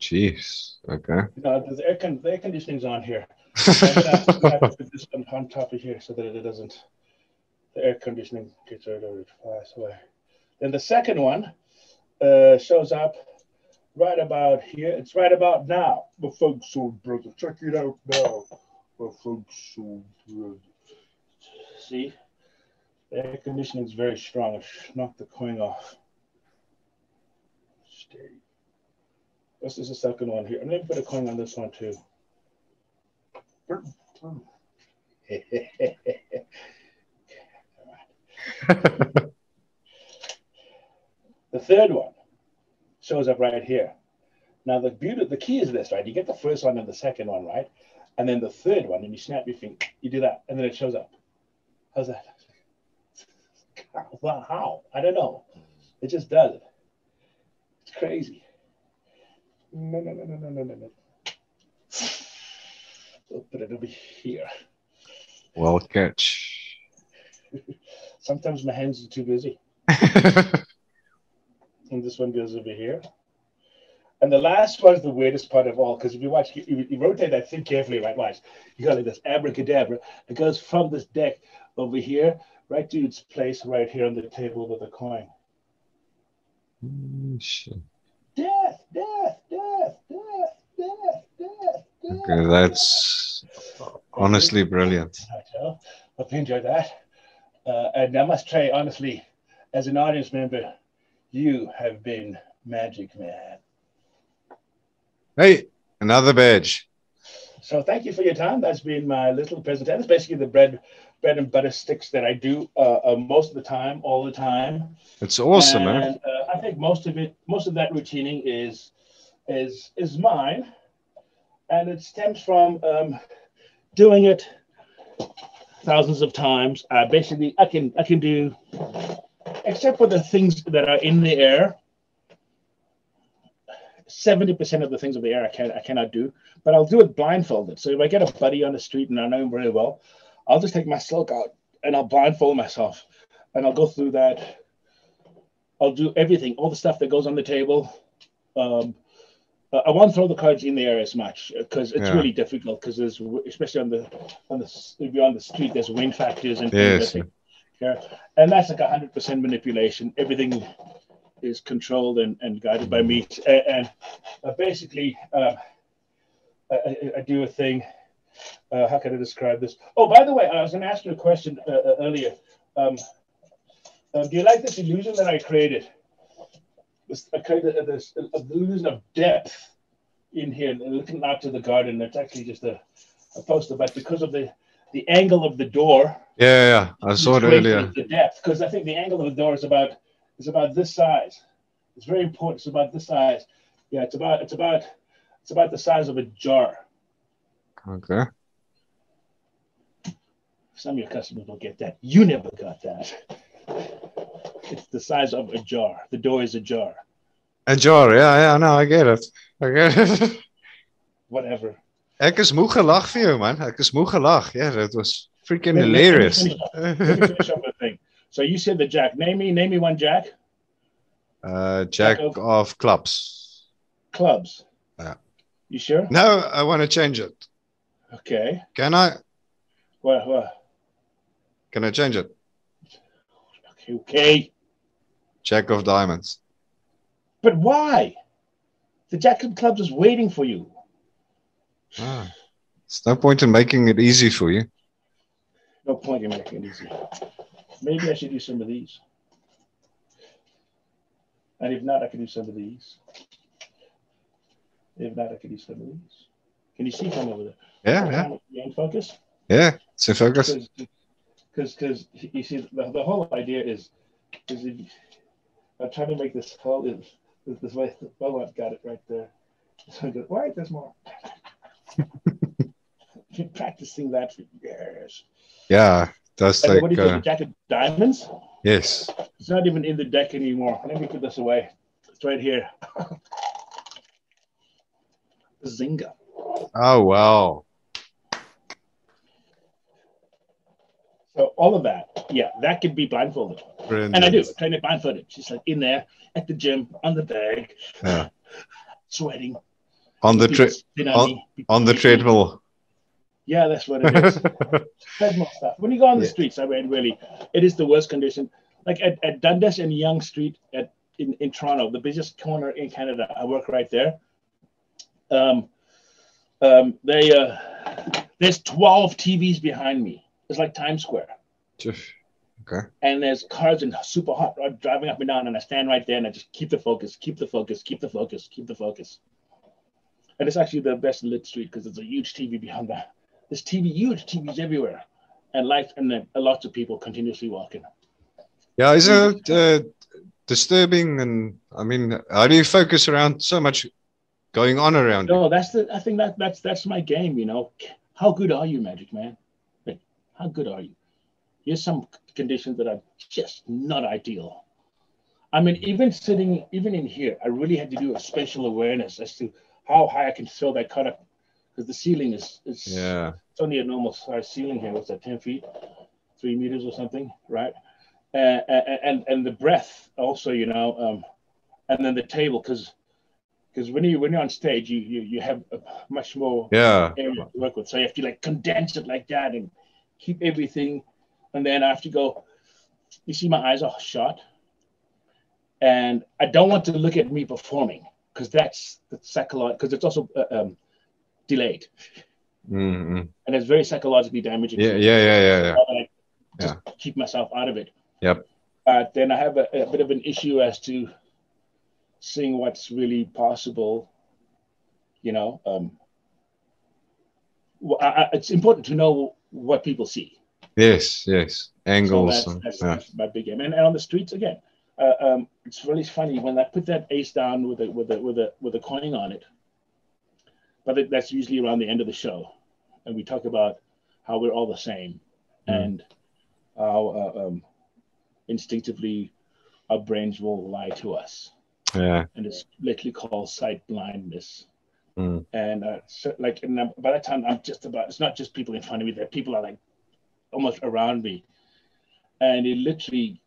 S3: Jeez. Okay.
S4: The air conditioning's on here. I'm gonna put this on top of here so that it doesn't The air conditioning gets rid of it, flies away. Then the second one shows up right about here. It's right about now. The folks, so brother, check it out now. The folks, so brother. See, the air conditioning is very strong. It knocked the coin off. Steady. This is the second one here. I'm going to put a coin on this one too. The third one shows up right here. Now the key is this, right? You get the first one and the second one, right? And then the third one, and you snap your finger, you do that, and then it shows up. How's that? Well, how? I don't know. It just does it. It's crazy. No. We'll put it over here.
S3: Well, catch.
S4: Sometimes my hands are too busy. And this one goes over here. And the last one is the weirdest part of all, because if you watch, you rotate that thing carefully, right? Watch. You got like this abracadabra. It goes from this deck over here right to its place right here on the table with the coin.
S3: Shit.
S4: Death.
S3: Okay, that's honestly brilliant.
S4: I hope you enjoyed that. And I must say, honestly, as an audience member, you have been magic, man.
S3: Hey, another badge.
S4: So thank you for your time. That's been my little presentation. That's basically the bread and butter sticks that I do most of the time, all the time.
S3: It's awesome, man.
S4: And I think most of that routining is mine, and it stems from doing it thousands of times. Basically, I can do, except for the things that are in the air. 70% of the things of the air I cannot do, but I'll do it blindfolded. So if I get a buddy on the street and I know him very well, I'll just take my silk out and I'll blindfold myself, and I'll go through that. I'll do everything, all the stuff that goes on the table. I won't throw the cards in the air as much because it's really difficult, because there's, especially if you're on the street, there's wind factors and things like that. And that's like 100% manipulation. Everything is controlled and guided by me. And basically, I do a thing. How can I describe this? Oh, by the way, I was going to ask you a question earlier. Do you like this illusion that I created? This illusion of depth in here, looking out to the garden. It's actually just a poster, but because of the angle of the door.
S3: Yeah, I saw it earlier.
S4: The depth, because I think the angle of the door is about this size. It's very important. It's about this size. Yeah, it's about the size of a jar.
S3: Okay.
S4: Some of your customers will get that. You never got that. It's the size of a jar. The door is a jar.
S3: A jar, yeah, no, I get it.
S4: Whatever.
S3: Ek is moe gelag vir jou, man. Ek is moe gelag. Yeah, that was freaking hilarious.
S4: Let me finish up with the thing. So you said the jack. Name me one jack.
S3: Jack of clubs.
S4: Clubs.
S3: Yeah.
S4: You sure?
S3: No, I want to change it.
S4: Okay.
S3: Can I?
S4: What?
S3: Can I change it?
S4: Okay.
S3: Jack of diamonds.
S4: But why? The jack of clubs is waiting for you.
S3: There's no point in making it easy for you.
S4: No point in making it easy. Maybe I should do some of these. And if not, I can do some of these. If not, I can do some of these. Can you see from over there?
S3: Yeah.
S4: You in focus?
S3: Yeah, it's in focus.
S4: Because you see, the whole idea is if I'm trying to make this whole this way. Oh, I've got it right there. So I go, wait, there's more. Been practicing that for years.
S3: Yeah, that's like.
S4: What do you call the jack of diamonds?
S3: Yes.
S4: It's not even in the deck anymore. Let me put this away. It's right here. Zinga.
S3: Oh, wow.
S4: So all of that, that could be blindfolded.
S3: Brilliant.
S4: And I do. I train it blindfolded. She's like in there at the gym, on the bag, sweating.
S3: On the treadmill.
S4: Yeah, that's what it is. Treadmill stuff. When you go on the streets, I mean, really, it is the worst condition. Like at Dundas and Yonge Street in Toronto, the busiest corner in Canada. I work right there. There's 12 TVs behind me. It's like Times Square.
S3: Okay.
S4: And there's cars and super hot driving up and down, and I stand right there and I just keep the focus, keep the focus, keep the focus, keep the focus. And it's actually the best lit street because there's a huge TV behind that. There's huge TVs everywhere, and then lots of people continuously walking.
S3: Yeah, is it disturbing? And I mean, how do you focus around so much going on around you?
S4: No, I think that's my game. You know, how good are you, Magic Man? Like, how good are you? Here's some conditions that are just not ideal. I mean, even in here, I really had to do a spatial awareness as to how high I can throw that cut up, because the ceiling is it's only a normal size ceiling here. What's that, 10 feet, 3 meters or something, right? And the breath also, you know, and then the table, because when you're on stage, you have a much more area to work with. So you have to like condense it like that and keep everything. And then I have to go. You see, my eyes are shut, and I don't want to look at me performing because that's psychological. Because it's also delayed, and it's very psychologically damaging.
S3: Yeah.
S4: Just keep myself out of it.
S3: Yep.
S4: Then I have a bit of an issue as to seeing what's really possible. You know, it's important to know what people see.
S3: Yes. Angles.
S4: So that's my big game. And on the streets again, it's really funny when I put that ace down with a coin on it. But that's usually around the end of the show, and we talk about how we're all the same, and how instinctively our brains will lie to us. Yeah. And it's literally called sight blindness. And by that time, it's not just people in front of me, that people are like almost around me. And you literally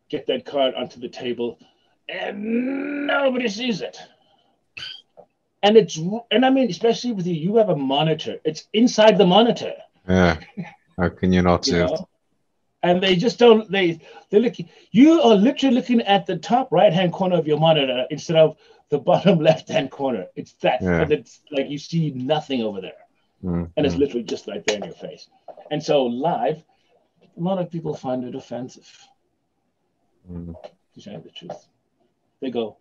S4: get that card onto the table and nobody sees it. And I mean, especially with you have a monitor. It's inside the monitor.
S3: Yeah. How can you not see it?
S4: And they just don't, they're looking, you are literally looking at the top right-hand corner of your monitor instead of the bottom left-hand corner. It's that, but it's like you see nothing over there. And it's literally just right there in your face. And so live, a lot of people find it offensive. To say the truth. They go,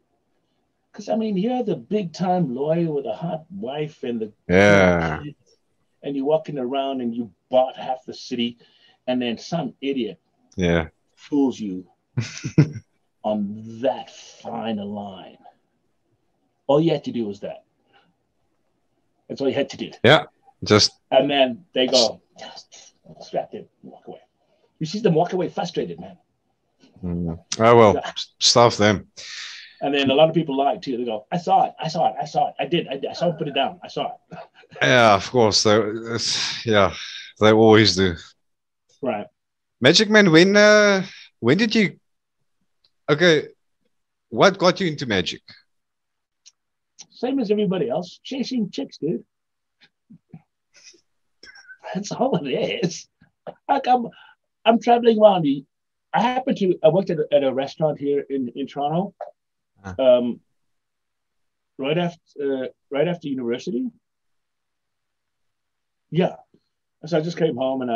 S4: because I mean, you're the big-time lawyer with a hot wife and the kids, and you're walking around and you bought half the city, and then some idiot fools you on that fine line. All you had to do was that. That's all you had to do.
S3: Yeah,
S4: and then they go, strap in, walk away. You see them walk away frustrated, man.
S3: Oh well, stuff them.
S4: And then a lot of people lie too. They go, I saw it. I saw it, put it down. I saw it.
S3: Yeah, of course. They always do.
S4: Right.
S3: Magic Man, when did you, what got you into magic?
S4: Same as everybody else, chasing chicks, dude. That's all it is. Like I'm traveling around. I worked at a restaurant here in Toronto, right after university. Yeah, so I just came home and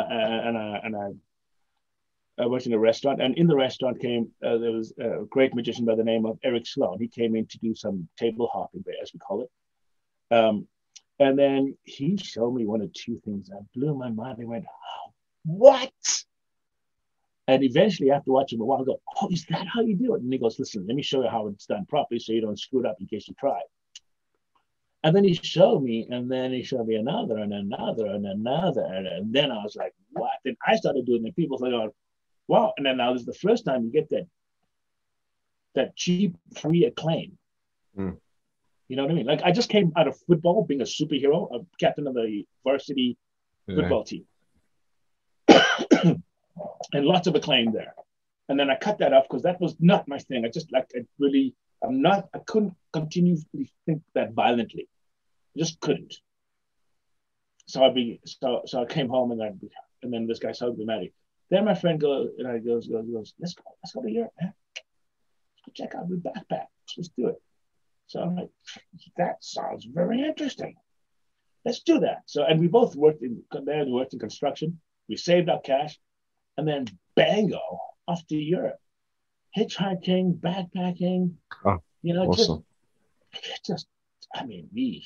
S4: I worked in a restaurant, and in the restaurant there was a great magician by the name of Erik Sloan. He came in to do some table hopping, as we call it. And then he showed me one or two things that blew my mind. I went, oh, what? And eventually, after watching a while, I go, oh, is that how you do it? And he goes, listen, let me show you how it's done properly so you don't screw it up in case you try. And then he showed me, and then he showed me another and another and another. And then I was like, what? Then I started doing it. People started going, wow. And then now this is the first time you get that cheap, free acclaim. You know what I mean? Like, I just came out of football, being a superhero, a captain of the varsity football team. And lots of acclaim there. And then I cut that off because that was not my thing. I couldn't continuously think that violently. I just couldn't. so I came home and then this guy started the magic. Then my friend goes, let's go to Europe, man. Let's go check out the backpack. Let's do it. So I'm like, that sounds very interesting. Let's do that. So, and we both worked in construction. We saved our cash, and then bango, off to Europe, hitchhiking, backpacking.
S3: Oh, awesome.
S4: I mean, we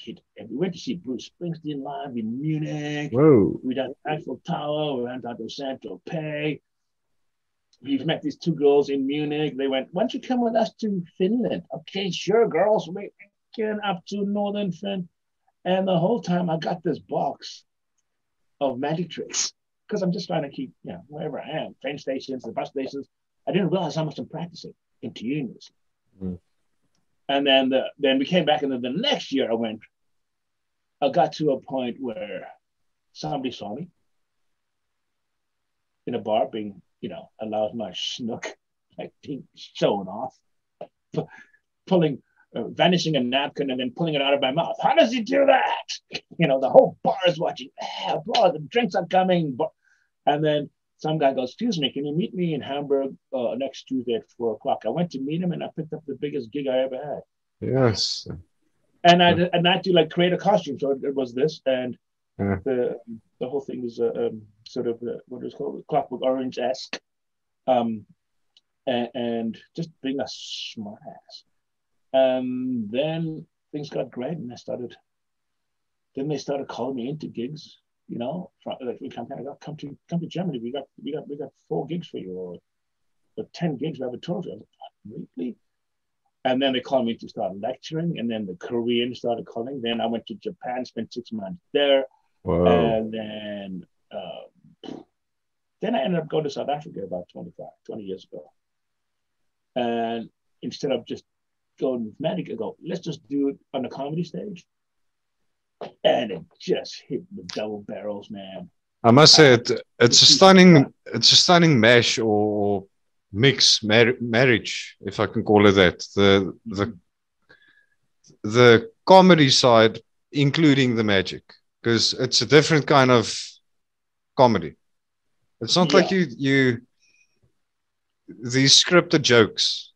S4: went to see Bruce Springsteen live in Munich.
S3: Whoa.
S4: We did Eiffel Tower. We went out to Saint-Tropez. We've met these two girls in Munich. They went, why don't you come with us to Finland? Okay, sure, girls. We're getting up to northern Finland. And the whole time I got this box of magic tricks because I'm just trying to keep, wherever I am, train stations, the bus stations. I didn't realize how much I'm practicing continuously. Mm. And then we came back, and then the next year I got to a point where somebody saw me in a bar being, allowed my schnook, like being shown off, vanishing a napkin and then pulling it out of my mouth. How does he do that? The whole bar is watching. Bro, the drinks are coming. And then some guy goes, excuse me, can you meet me in Hamburg next Tuesday at 4:00? I went to meet him, and I picked up the biggest gig I ever had.
S3: Yes.
S4: And I had to create a costume. So it was this, and the whole thing was sort of what is called Clockwork Orange-esque, and just being a smart ass. And then things got great, and they started calling me into gigs. Come to Germany. We got 4 gigs for you, or 10 gigs. We have a tour. I was like, really? And then they called me to start lecturing, and then the Koreans started calling. Then I went to Japan, spent 6 months there.
S3: Whoa.
S4: And then I ended up going to South Africa about 20 years ago. And instead of just going with magic, I go, let's just do it on the comedy stage. And it just hit the double barrels, man.
S3: I must say it's a stunning mash or mix marriage, if I can call it that. The comedy side, including the magic, because it's a different kind of comedy. It's not like you these scripted jokes.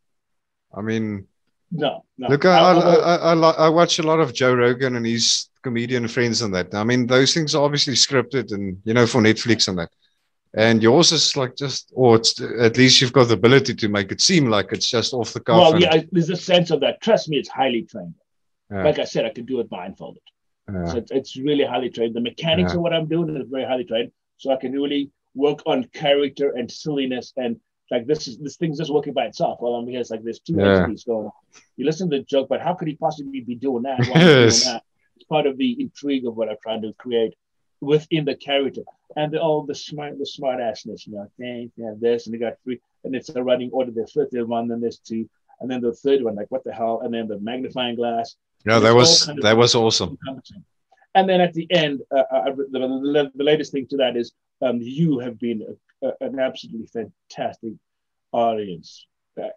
S3: I mean,
S4: no.
S3: Look, I watch a lot of Joe Rogan and his comedian friends and that. I mean, those things are obviously scripted and, for Netflix and that. And yours is it's at least you've got the ability to make it seem like it's just off the cuff.
S4: Well, there's a sense of that. Trust me, it's highly trained. Like I said, I could do it blindfolded. So it's really highly trained. The mechanics of what I'm doing is very highly trained. So I can really work on character and silliness, and this thing's just working by itself. While I'm here, it's like there's 2 entities going on. You listen to the joke, but how could he possibly be doing that? Why is he doing that? It's part of the intrigue of what I'm trying to create within the character, and the smart assness. This, and they got 3, and it's a running order. There's 5th one, then there's 2, and then the 3rd one, like what the hell, and then the magnifying glass.
S3: No, that was awesome.
S4: And then at the end, the latest thing to that is you have been an absolutely fantastic audience.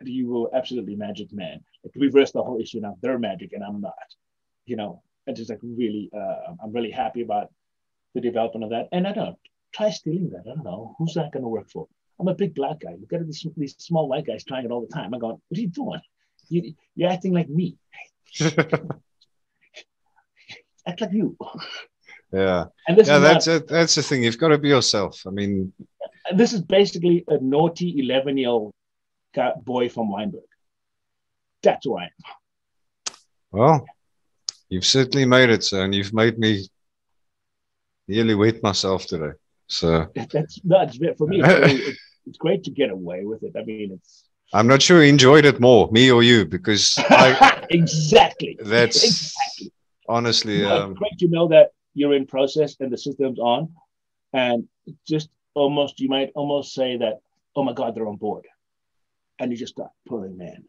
S4: You were absolutely magic man. Reverse the whole issue now. They're magic and I'm not. And just really, I'm really happy about the development of that. And I don't know, try stealing that. I don't know. Who's that going to work for? I'm a big black guy. Look at these small white guys trying it all the time. I'm going, what are you doing? You're acting like me. Act like you.
S3: Yeah.
S4: And
S3: that's the thing. You've got to be yourself. I mean,
S4: this is basically a naughty 11-year-old boy from Weinberg. That's who I am.
S3: Well, you've certainly made it, sir, and you've made me nearly wet myself today. So
S4: that's for me. It's great to get away with it. I mean,
S3: I'm not sure he enjoyed it more, me or you, because
S4: exactly.
S3: That's
S4: exactly.
S3: Honestly,
S4: it's great to know that you're in process and the system's on, and just you might almost say that, oh my God, they're on board, and you just start pulling in,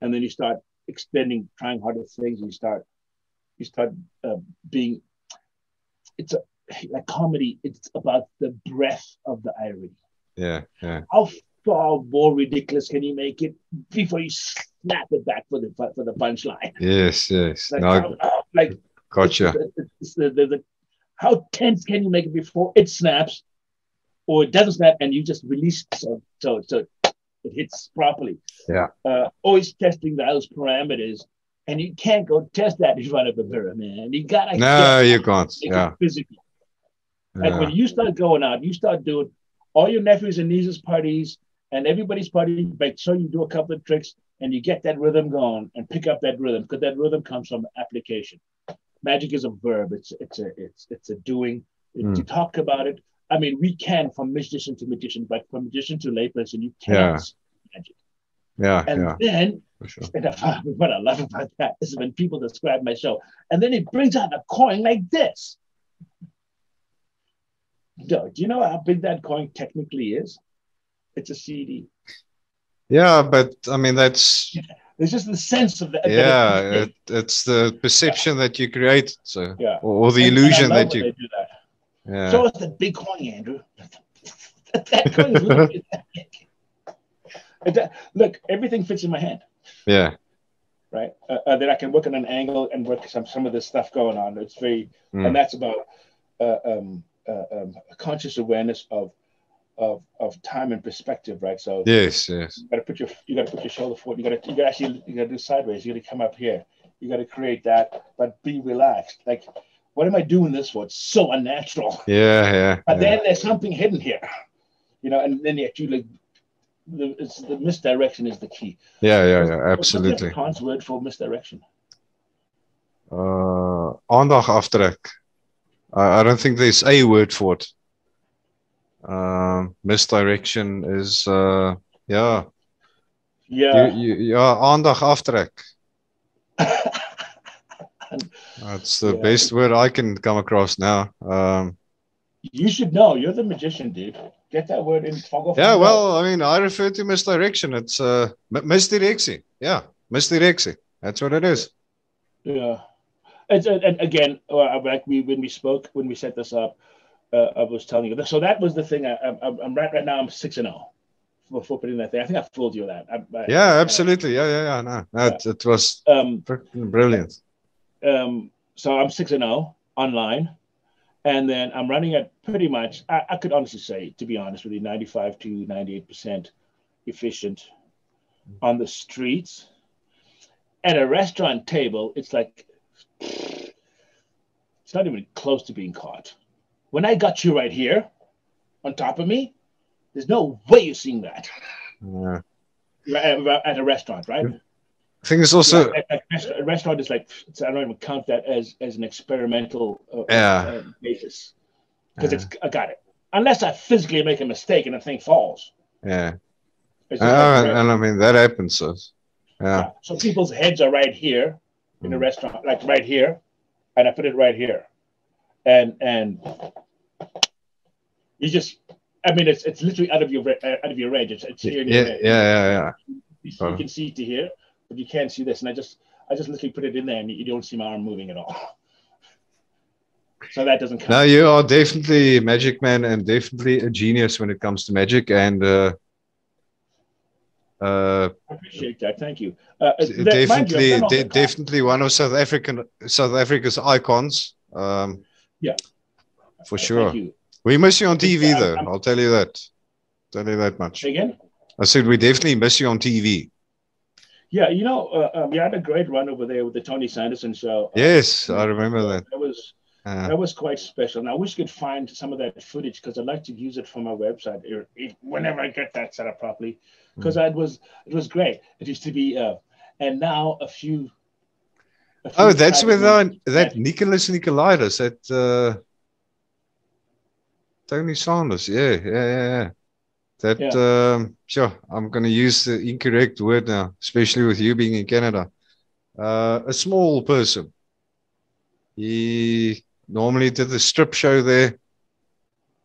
S4: and then you start extending, trying harder things, and you start being. It's like comedy. It's about the breadth of the irony.
S3: Yeah.
S4: How far more ridiculous can you make it before you snap it back for the punchline?
S3: Yes.
S4: Gotcha. How tense can you make it before it snaps, or it doesn't snap, and you just release so it hits properly?
S3: Yeah.
S4: Always testing those parameters, and you can't go test that in front of a mirror, man. You gotta
S3: You can't. Yeah.
S4: Physically. Like when you start going out, you start doing all your nephews and nieces' parties and everybody's party. Make sure you do a couple of tricks and you get that rhythm going and pick up that rhythm, because that rhythm comes from application. Magic is a verb. It's a doing. To talk about it. I mean, we can from magician to magician, but from magician to layperson, you can't see magic.
S3: Yeah.
S4: And then, for sure. What I love about that is when people describe my show, and then it brings out a coin like this. Do you know how big that coin technically is? It's a CD.
S3: Yeah, but I mean, that's...
S4: There's just the sense of that.
S3: Yeah, it's the perception that you create, so or the illusion that you...
S4: They do that. Yeah. So it's the big coin, Andrew. That coin is literally that big. Look, everything fits in my hand.
S3: Yeah.
S4: Right? That I can work on an angle and work some of this stuff going on. It's very... And that's about... a conscious awareness of time and perspective, right? So
S3: yes,
S4: you gotta put your shoulder forward. You gotta do sideways. You gotta come up here. You gotta create that, but be relaxed. Like, what am I doing this for? It's so unnatural. But then there's something hidden here, and then the misdirection is the key.
S3: Absolutely.
S4: What's Kant's word for misdirection?
S3: Aandag aftrek. I don't think there's a word for it. Misdirection is aandag aftrek. That's the best word I can come across now.
S4: You should know. You're the magician, dude. Get that word in.
S3: Well, I mean, I refer to misdirection. It's misdirectie. Yeah, misdirectie. That's what it is.
S4: Yeah. And again, like when we set this up, I was telling you. So that was the thing. I'm right now. I'm 6-0 for putting that thing. I think I fooled you with that.
S3: Absolutely. No, it was brilliant.
S4: So I'm 6-0 online, and then I'm running at pretty much. I could honestly say, to be honest with you, 95 to 98% efficient on the streets. At a restaurant table, it's like. It's not even close to being caught. When I got you right here on top of me, there's no way you're seeing that. At a restaurant, right?
S3: I think it's also
S4: a restaurant is like, I don't even count that as an experimental basis, because I got it. Unless I physically make a mistake and the thing falls.
S3: And I mean that happens.
S4: So people's heads are right here. In a restaurant, like right here, and I put it right here, and you just, I mean, it's literally out of your range. It's here. You can see it to here, but you can't see this. And I just literally put it in there, and you don't see my arm moving at all. So that doesn't count.
S3: No, you are definitely a magic man and definitely a genius when it comes to magic, and
S4: I appreciate that. Thank you.
S3: Definitely one of South Africa's icons. For sure. Thank you. We miss you on TV, though. I'll tell you that. Much.
S4: Again?
S3: I said we definitely miss you on TV.
S4: Yeah, we had a great run over there with the Tony Sanderson show.
S3: Yes, I remember that.
S4: That was quite special. And I wish you could find some of that footage, because I'd like to use it for my website whenever I get that set up properly. Because it was great. It used to be, and now a few
S3: that's with that Nicholas Nicolaides, that Tony Sanders. Yeah. Sure, I'm going to use the incorrect word now, especially with you being in Canada. A small person. He normally did the strip show there.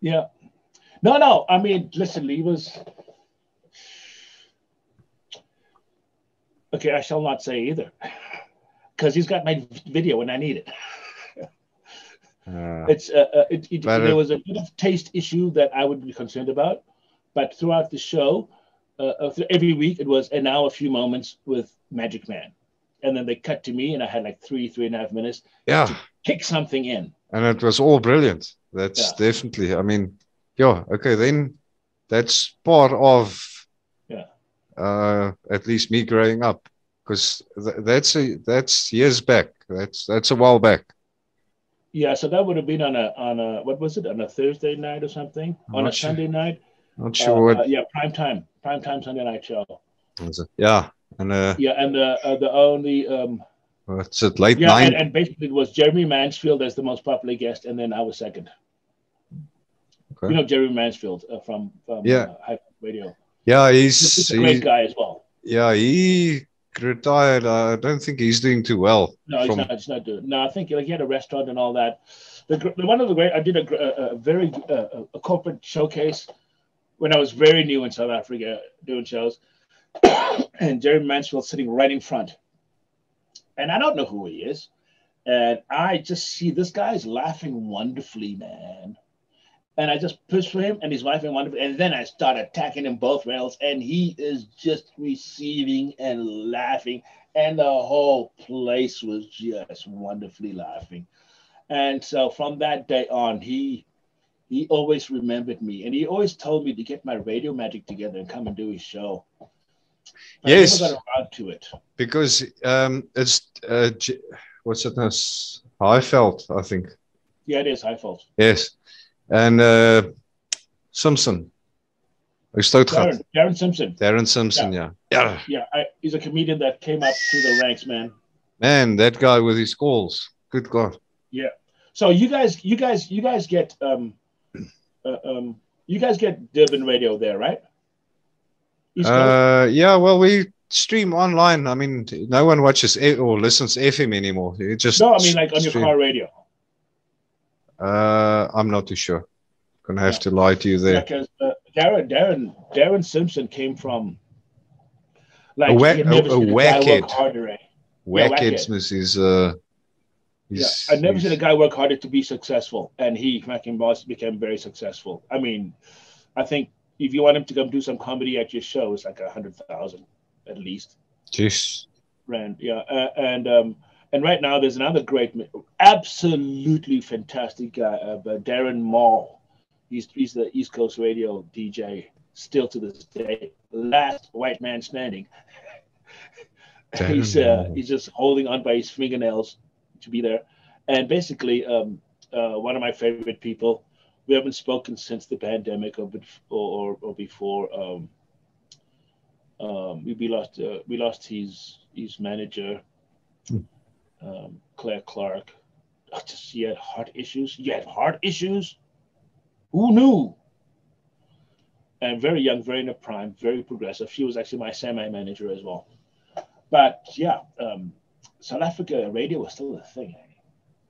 S4: Yeah. No. I mean, listen, he was... Okay, I shall not say either, because he's got my video when I need it. There was a bit of taste issue that I would be concerned about, but throughout the show, every week it was, and now a few moments with Magic Man, and then they cut to me, and I had like 3.5 minutes kick something in.
S3: And it was all brilliant. That's definitely, I mean, yeah, okay, then that's part of at least me growing up, because that's years back. That's a while back.
S4: Yeah, so that would have been on a what was it, on a Thursday night or something, on a Sunday night.
S3: Not sure what.
S4: Yeah, prime time Sunday night show.
S3: Yeah, and
S4: the only
S3: what's it, late
S4: yeah,
S3: night?
S4: and basically it was Jeremy Mansfield as the most popular guest, and then I was second.
S3: Okay.
S4: You know Jeremy Mansfield from High Radio.
S3: Yeah, he's
S4: a great guy as well.
S3: Yeah, he retired. I don't think he's doing too well.
S4: No, he's not doing. No, I think he had a restaurant and all that. One of the great. I did a very corporate showcase when I was very new in South Africa doing shows, and Jeremy Mansfield sitting right in front, and I don't know who he is, and I just see this guy's laughing wonderfully, man. And I just pushed for him, and he's laughing wonderfully. And then I start attacking him both rails, and he is just receiving and laughing. And the whole place was just wonderfully laughing. And so from that day on, he always remembered me. And he always told me to get my radio magic together and come and do his show. But
S3: yes.
S4: I never got around to it.
S3: Because it's, what's it now? Highveld, I think.
S4: Yeah, it is Highveld.
S3: Yes. And Simpson.
S4: Darren Simpson.
S3: Darren Simpson, yeah.
S4: He's a comedian that came up through the ranks, man.
S3: Man, that guy with his calls. Good God.
S4: Yeah. So you guys get you guys get Durban radio there, right?
S3: Yeah, well, we stream online. I mean, no one watches or listens to FM anymore. You just
S4: no, I mean like on your car radio.
S3: I'm not too sure. Gonna have to lie to you there.
S4: Because Darren Simpson came from like
S3: a whackhead. Whackheads is
S4: I've never seen a guy work harder to be successful, and he fucking became very successful. I mean, I think if you want him to come do some comedy at your show, it's like 100,000 at least.
S3: Jeez.
S4: Rand, yeah, and right now there's another great, absolutely fantastic guy, Darren Mall. He's the East Coast radio DJ still to this day. Last white man standing. He's just holding on by his fingernails to be there. And basically, one of my favorite people. We haven't spoken since the pandemic or before. We lost his manager. Claire Clark. She had heart issues. You had heart issues? Who knew? And very young, very in the prime, very progressive. She was actually my semi-manager as well. But yeah, South Africa radio was still a thing.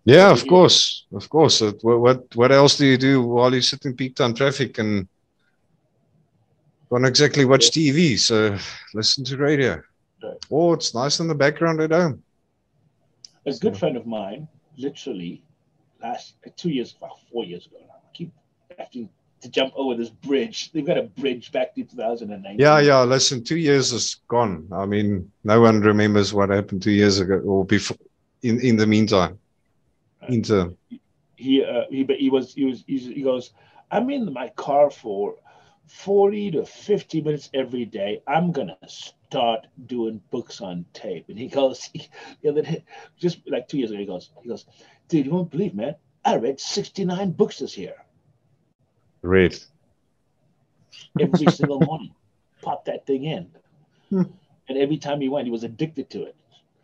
S3: Yeah, of course. What else do you do while you sit in peak time traffic and don't exactly watch TV? So listen to radio. Right. Oh, it's nice in the background at home.
S4: A good friend of mine, literally, last 4 years ago now, I keep having to jump over this bridge. They've got a bridge back to 2019.
S3: Yeah. Listen, 2 years is gone. I mean, no one remembers what happened 2 years ago or before. In the meantime,
S4: he goes, I'm in my car for 40 to 50 minutes every day. I'm gonna start doing books on tape. And he goes, just like 2 years ago, he goes, dude, you won't believe, man, I read 69 books this year.
S3: Read
S4: every single morning. Pop that thing in. And every time he went, he was addicted to it.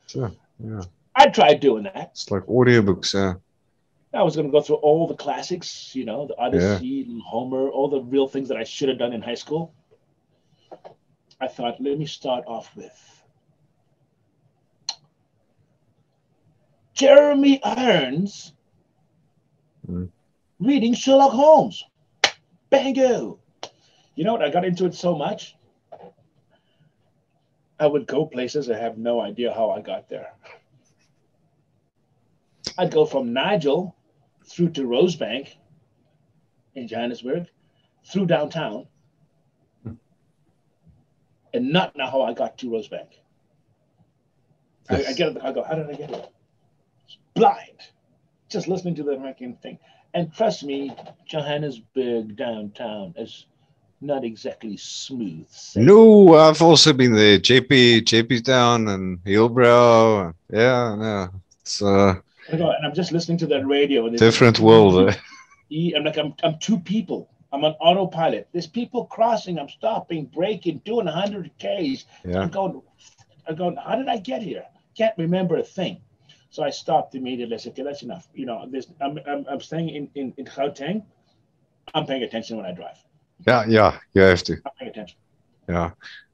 S3: Sure. Yeah.
S4: I tried doing that.
S3: It's like audiobooks, yeah.
S4: I was going to go through all the classics, the Odyssey, Homer, all the real things that I should have done in high school. I thought, let me start off with Jeremy Irons reading Sherlock Holmes. Bango. You know what? I got into it so much. I would go places and have no idea how I got there. I'd go from Nigel through to Rosebank in Johannesburg, through downtown, and not know how I got to Rosebank. Yes. I go, how did I get here? Blind. just listening to the American thing. And trust me, Johannesburg downtown is not exactly smooth.
S3: No, I've also been there. JP Town and Hillbrow. Yeah, no. It's
S4: And I'm just listening to that radio. And
S3: different world.
S4: I'm like, I'm two people. I'm on autopilot. There's people crossing. I'm stopping, braking, doing 100 Ks.
S3: Yeah.
S4: I'm going, how did I get here? Can't remember a thing. So I stopped immediately. I said, okay, that's enough. You know, I'm staying in Gauteng. I'm paying attention when I drive.
S3: Yeah, you have to.
S4: I'm paying attention.
S3: Yeah.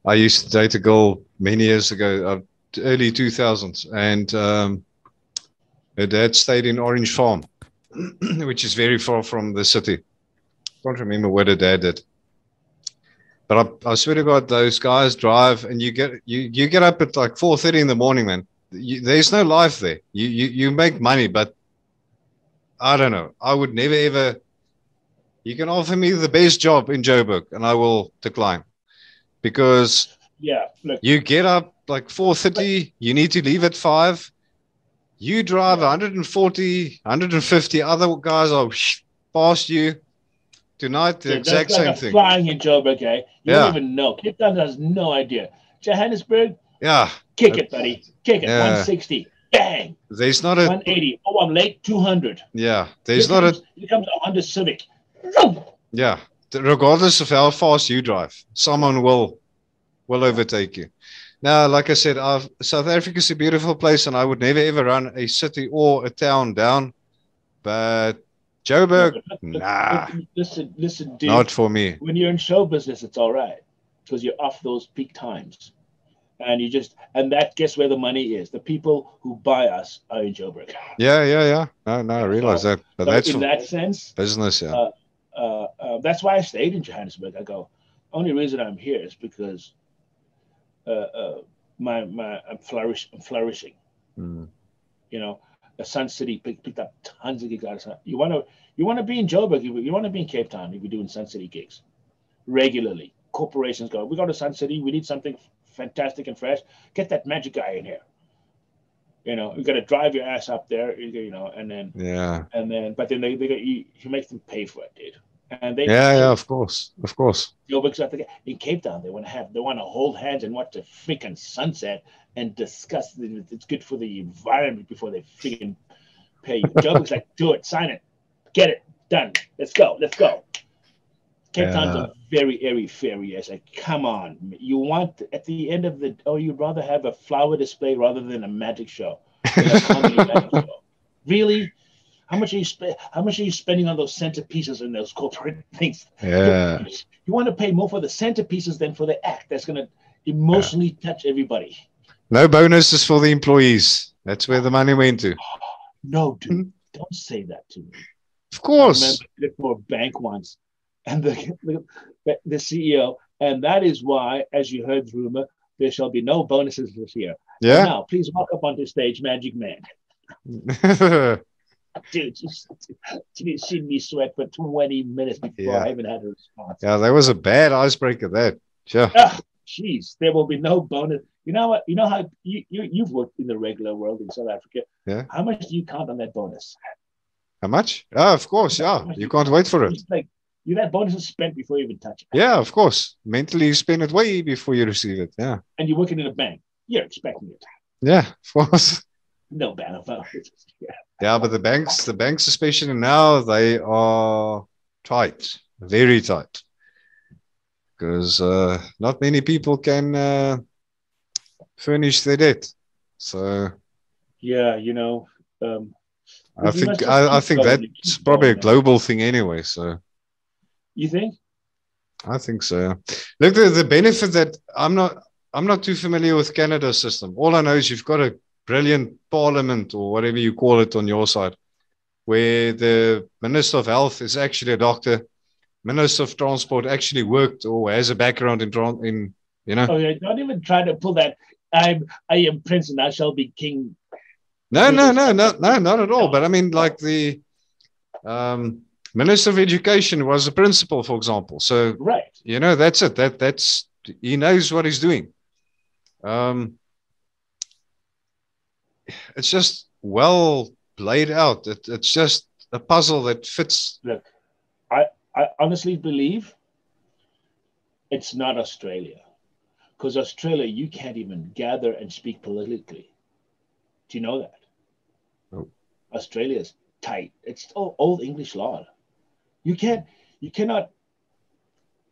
S3: I used to date a girl many years ago, early 2000s, and her dad stayed in Orange Farm, which is very far from the city. Can't remember what her dad did. But I swear to God, those guys drive, and you get up at like 4:30 in the morning, man. There's no life there. You make money, but I don't know. I would never ever. You can offer me the best job in Joburg, and I will decline, because
S4: look,
S3: you get up like 4:30. You need to leave at 5. You drive 140, 150. Other guys are past you. Tonight, the exact same thing.
S4: Flying in Joburg, eh? You don't even know. Cape Town has no idea. Johannesburg, kick it, buddy. Kick it. 160. Bang.
S3: There's not a
S4: 180. Oh, I'm late. 200.
S3: Yeah.
S4: Here comes a Honda Civic.
S3: Yeah. Regardless of how fast you drive, someone will overtake you. Now, like I said, South Africa is a beautiful place, and I would never ever run a city or a town down. But Joburg, nah.
S4: Listen, dude.
S3: Not for me.
S4: When you're in show business, it's all right because you're off those peak times, and guess where the money is. The people who buy us are in Joburg.
S3: Yeah. No, I realize that. But that's
S4: in that sense,
S3: business. Yeah.
S4: That's why I stayed in Johannesburg. I go. Only reason I'm here is because I'm flourishing.
S3: Mm.
S4: You know. The Sun City picked up tons of gigs. You want to be in Joburg. You want to be in Cape Town if you're doing Sun City gigs regularly. Corporations go, we go to Sun City. We need something fantastic and fresh. Get that magic guy in here. You know, you got to drive your ass up there. You know, and then but then you make them pay for it, dude. And
S3: of course.
S4: Joburg's in Cape Town. They want to hold hands and watch the freaking sunset and discuss it's good for the environment before they freaking pay you. Joburg's like, do it, sign it, get it done. Let's go. Cape Town's a very airy fairy. I say, come on, you want at the end of you'd rather have a flower display rather than a magic show. Magic show. Really? How much are you spending on those centerpieces and those corporate things?
S3: Yeah.
S4: You want to pay more for the centerpieces than for the act. That's going to emotionally touch everybody.
S3: No bonuses for the employees. That's where the money went to.
S4: No, dude. Don't say that to me.
S3: Of course.
S4: I remember for a bank once, and the CEO, and that is why, as you heard the rumor, there shall be no bonuses this year.
S3: Yeah.
S4: And now, please walk up onto stage, Magic Man. Dude, she'd seen me sweat for 20 minutes before I even had a response.
S3: Yeah, that was a bad icebreaker, that. Sure.
S4: Jeez, there will be no bonus. You know what? You know how you've worked in the regular world in South Africa.
S3: Yeah.
S4: How much do you count on that bonus?
S3: How much? Oh, of course, yeah. You can't wait for it.
S4: It's like that bonus is spent before you even touch it.
S3: Yeah, of course. Mentally, you spend it way before you receive it. Yeah.
S4: And you're working in a bank. You're expecting it.
S3: Yeah, of course.
S4: No bad about it.
S3: Yeah, but the banks, especially now, they are tight, very tight, because not many people can furnish their debt. So
S4: yeah, you know,
S3: I think that's probably a global thing anyway. So
S4: you think?
S3: I think so. Look, the benefit that I'm not too familiar with Canada's system. All I know is you've got a brilliant parliament or whatever you call it on your side, where the Minister of Health is actually a doctor. Minister of Transport actually worked or has a background in you know.
S4: Oh yeah, don't even try to pull that. I am prince and I shall be king.
S3: No, not at all. But I mean, like the Minister of Education was a principal, for example. So
S4: right,
S3: you know, that's it. That's he knows what he's doing. It's just well played out. It's just a puzzle that fits.
S4: Look, I honestly believe it's not Australia, because Australia, you can't even gather and speak politically. Do you know that?
S3: Oh.
S4: Australia's tight. It's all old English law. You cannot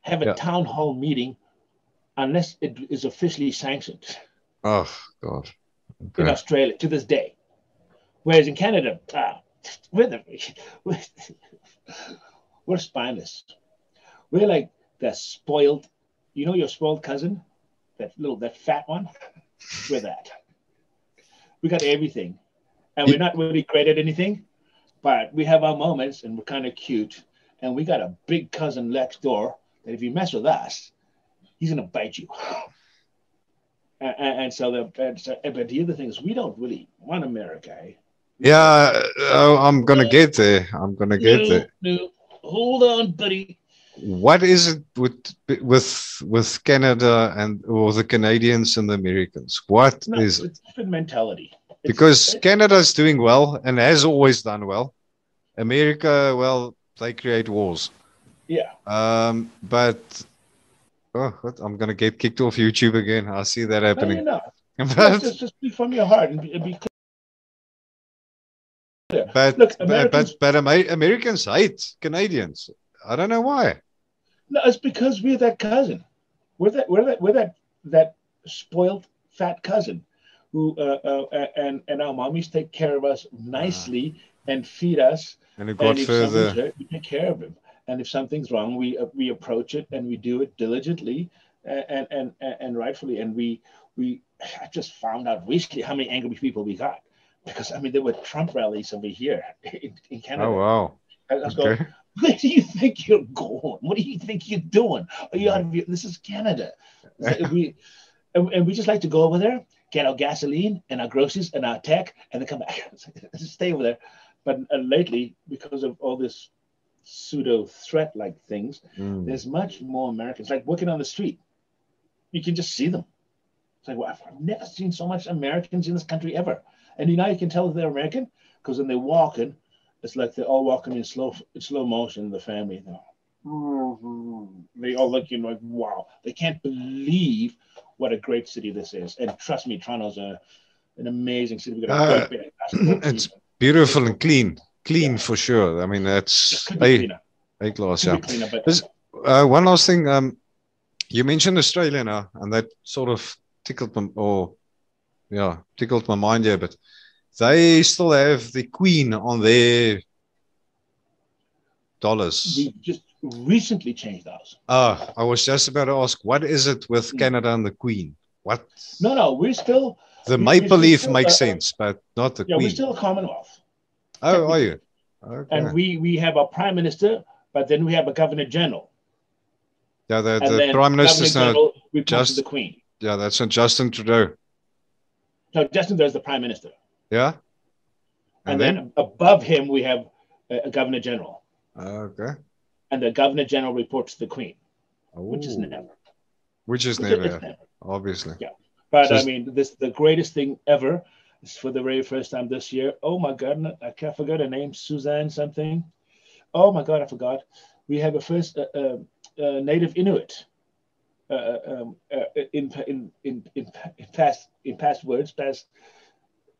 S4: have a town hall meeting unless it is officially sanctioned.
S3: Oh God. Okay.
S4: In Australia to this day. Whereas in Canada, we're spineless. We're like the spoiled, your spoiled cousin, that fat one. We're that. We got everything, and we're not really great at anything, but we have our moments, and we're kind of cute. And we got a big cousin next door that if you mess with us, he's gonna bite you. But the other thing is, we don't really want America. Eh?
S3: Yeah, I'm gonna get there.
S4: No, hold on, buddy.
S3: What is it with Canada or the Canadians and the Americans? It's
S4: different mentality.
S3: Because Canada's doing well and has always done well. America, well, they create wars.
S4: Yeah.
S3: But I'm gonna get kicked off YouTube again. I see that happening.
S4: No, you're not. Just speak from your heart and be clear.
S3: But
S4: look,
S3: Americans hate Canadians. I don't know why.
S4: No, it's because we're that cousin. We're that spoiled fat cousin who and our mommies take care of us nicely and feed us.
S3: And it got further.
S4: Hurt, we take care of him. And if something's wrong, we approach it and we do it diligently and rightfully. And I just found out recently how many angry people we got, because there were Trump rallies over here in Canada.
S3: Oh wow!
S4: I was going, where do you think you're going? What do you think you're doing? Are you out of here? This is Canada. We just like to go over there, get our gasoline and our groceries and our tech, and then come back. Just stay over there. But lately, because of all this pseudo threat like things, there's much more Americans. Like working on the street, you can just see them. It's like, well, I've never seen so much Americans in this country ever. And you can tell they're American because when they're walking, it's like they're all walking in slow motion. The family, they all look like, wow, they can't believe what a great city this is. And trust me, Toronto's an amazing city. We got a great
S3: it's beautiful and clean for sure. That's A class. Yeah. One last thing. You mentioned Australia now, and that sort of tickled my mind here, but they still have the Queen on their dollars.
S4: We just recently changed ours.
S3: I was just about to ask, what is it with Canada and the Queen? What?
S4: No, we're still...
S3: The maple leaf makes sense, but not the Queen.
S4: We're still a Commonwealth.
S3: Oh, are you? Okay.
S4: And we have a Prime Minister, but then we have a Governor General.
S3: Yeah, the Prime Minister's not
S4: just the Queen.
S3: Yeah, that's not Justin Trudeau.
S4: No, Justin Trudeau is the Prime Minister.
S3: Yeah.
S4: And then above him, we have a Governor General.
S3: Okay.
S4: And the Governor General reports to the Queen, which is never.
S3: Obviously.
S4: Yeah. But the greatest thing ever is for the very first time this year. Oh my God, I forgot her name, Suzanne something. Oh my God, I forgot. We have a first native Inuit in past words.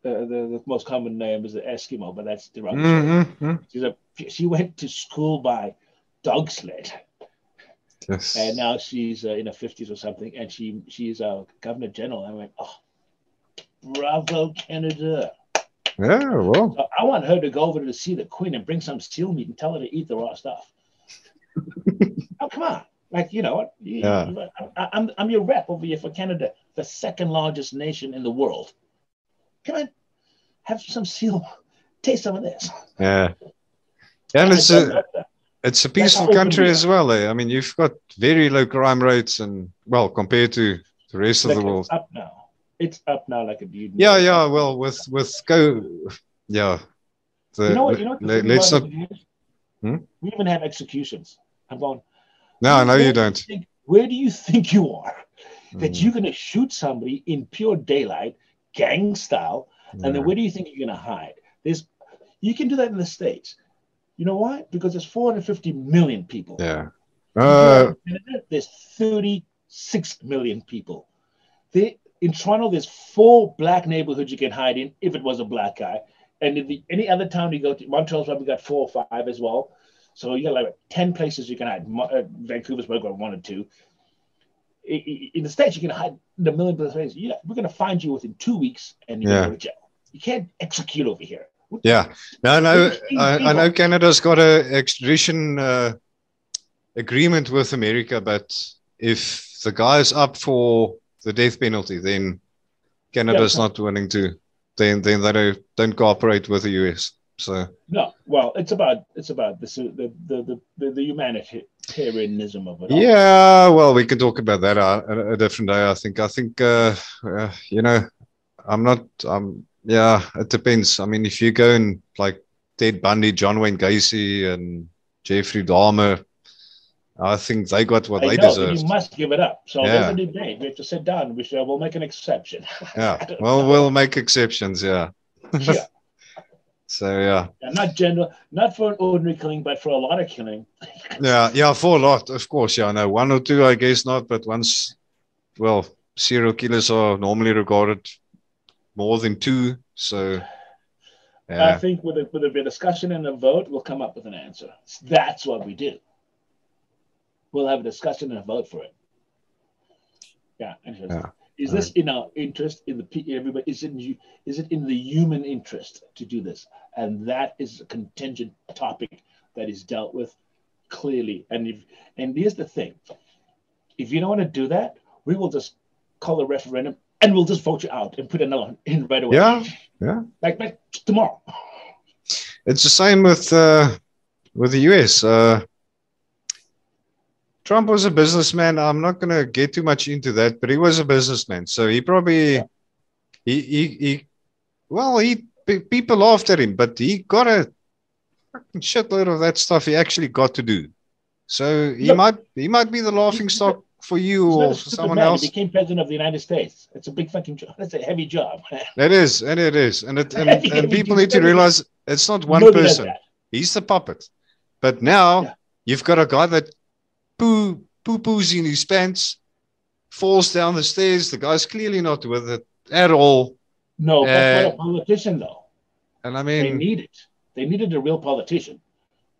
S4: The most common name is the Eskimo, but that's derogatory. She went to school by dog sled.
S3: Yes.
S4: And now she's in her 50s or something, and she's a Governor General. I went, oh, bravo, Canada.
S3: Yeah, well.
S4: So I want her to go over to see the Queen and bring some seal meat and tell her to eat the raw stuff. Oh, come on. Like, you know what? I'm your rep over here for Canada, the second largest nation in the world. Come on. Have some seal. Taste some of this.
S3: Yeah. And it's a peaceful country as well. I mean, you've got very low crime rates and, well, compared to the rest of the world.
S4: It's up now like a dude.
S3: Yeah. Well, with go. Yeah.
S4: You know what?
S3: Let's not.
S4: We even have executions. I'm going.
S3: No, you don't.
S4: Where do you think you are? That you're going to shoot somebody in pure daylight, gang style, and then where do you think you're going to hide? There's You can do that in the States. You know why? Because there's 450 million people.
S3: Yeah.
S4: There's 36 million people. In Toronto, there's 4 black neighborhoods you can hide in if it was a black guy. And in any other town you go to, Montreal's probably got 4 or 5 as well. So you got like 10 places you can hide. Vancouver's probably got 1 or 2. In the States, you can hide in a million places. Yeah, we're going to find you within 2 weeks and you're going to go to jail. You can't execute over here.
S3: Yeah. No, I know Canada's got an extradition agreement with America, but if the guy's up for the death penalty, then Canada's not willing to. Then they don't cooperate with the US. So
S4: no, well, it's about the humanitarianism of it all.
S3: Yeah, well, we can talk about that a different day. I think you know, yeah, it depends. I mean, if you go and like Ted Bundy, John Wayne Gacy, and Jeffrey Dahmer, I think they got what they deserve.
S4: You must give it up. So there's a debate. We have to sit down. We'll make an exception.
S3: Yeah. Well, we'll make exceptions. Yeah.
S4: Yeah.
S3: So yeah.
S4: Not general, not for an ordinary killing, but for a lot of killing.
S3: Yeah, for a lot, of course. Yeah, no, 1 or 2, I guess not. But serial killers are normally regarded more than 2. So yeah.
S4: I think with a discussion and a vote, we'll come up with an answer. That's what we do. We'll have a discussion and a vote for it. Yeah, interesting. Yeah. Is this in our interest? Everybody? Is it in the human interest to do this? And that is a contingent topic that is dealt with clearly. And here's the thing: if you don't want to do that, we will just call a referendum and we'll just vote you out and put another one in right away.
S3: Yeah.
S4: Like tomorrow.
S3: It's the same with the US. Trump was a businessman. I'm not going to get too much into that, but he was a businessman. So he probably, people laughed at him, but he got a fucking shitload of that stuff he actually got to do. So he might be the laughing stock for you or for someone else.
S4: He became president of the United States. It's a big fucking job. That's a heavy job.
S3: It is. And people need to realize it's not one person. He's the puppet. But now you've got a guy that poo-poos in his pants, falls down the stairs. The guy's clearly not with it at all.
S4: No, that's not a politician, though.
S3: And I mean,
S4: they needed a real politician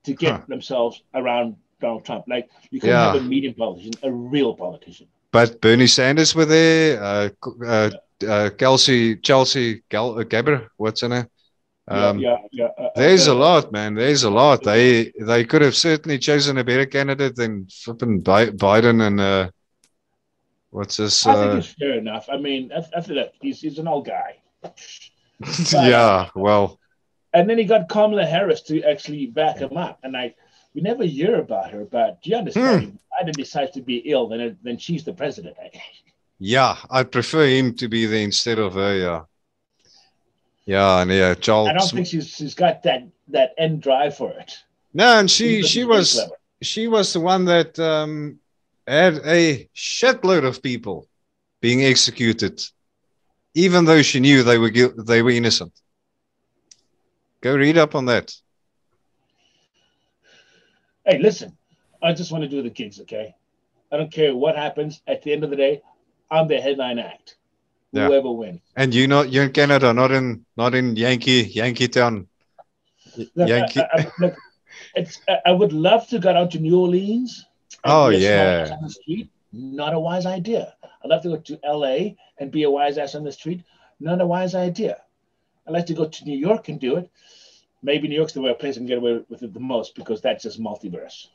S4: to get themselves around Donald Trump. Like, you couldn't have a medium politician, a real politician.
S3: But Bernie Sanders were there. Chelsea Gabber, what's her name? There's a lot, man. There's a lot. They could have certainly chosen a better candidate than flipping Biden and what's this?
S4: I think it's fair enough. I mean, after that, he's an old guy. But,
S3: yeah, well.
S4: And then he got Kamala Harris to actually back him up, and we never hear about her. But do you understand? If Biden decides to be ill, then she's the president.
S3: Yeah, I'd prefer him to be there instead of her. Yeah. Yeah, Charles.
S4: I don't think she's got that end drive for it.
S3: No, and she was the one that had a shitload of people being executed, even though she knew they were innocent. Go read up on that.
S4: Hey, listen, I just want to do the gigs, okay? I don't care what happens. At the end of the day, I'm the headline act. Whoever wins. And
S3: you're in Canada, not in Yankee Town.
S4: Look, I would love to go out to New Orleans.
S3: Oh yeah.
S4: On the street, not a wise idea. I'd love to go to LA and be a wise ass on the street. Not a wise idea. I'd like to go to New York and do it. Maybe New York's the place I can get away with it the most because that's just multiverse.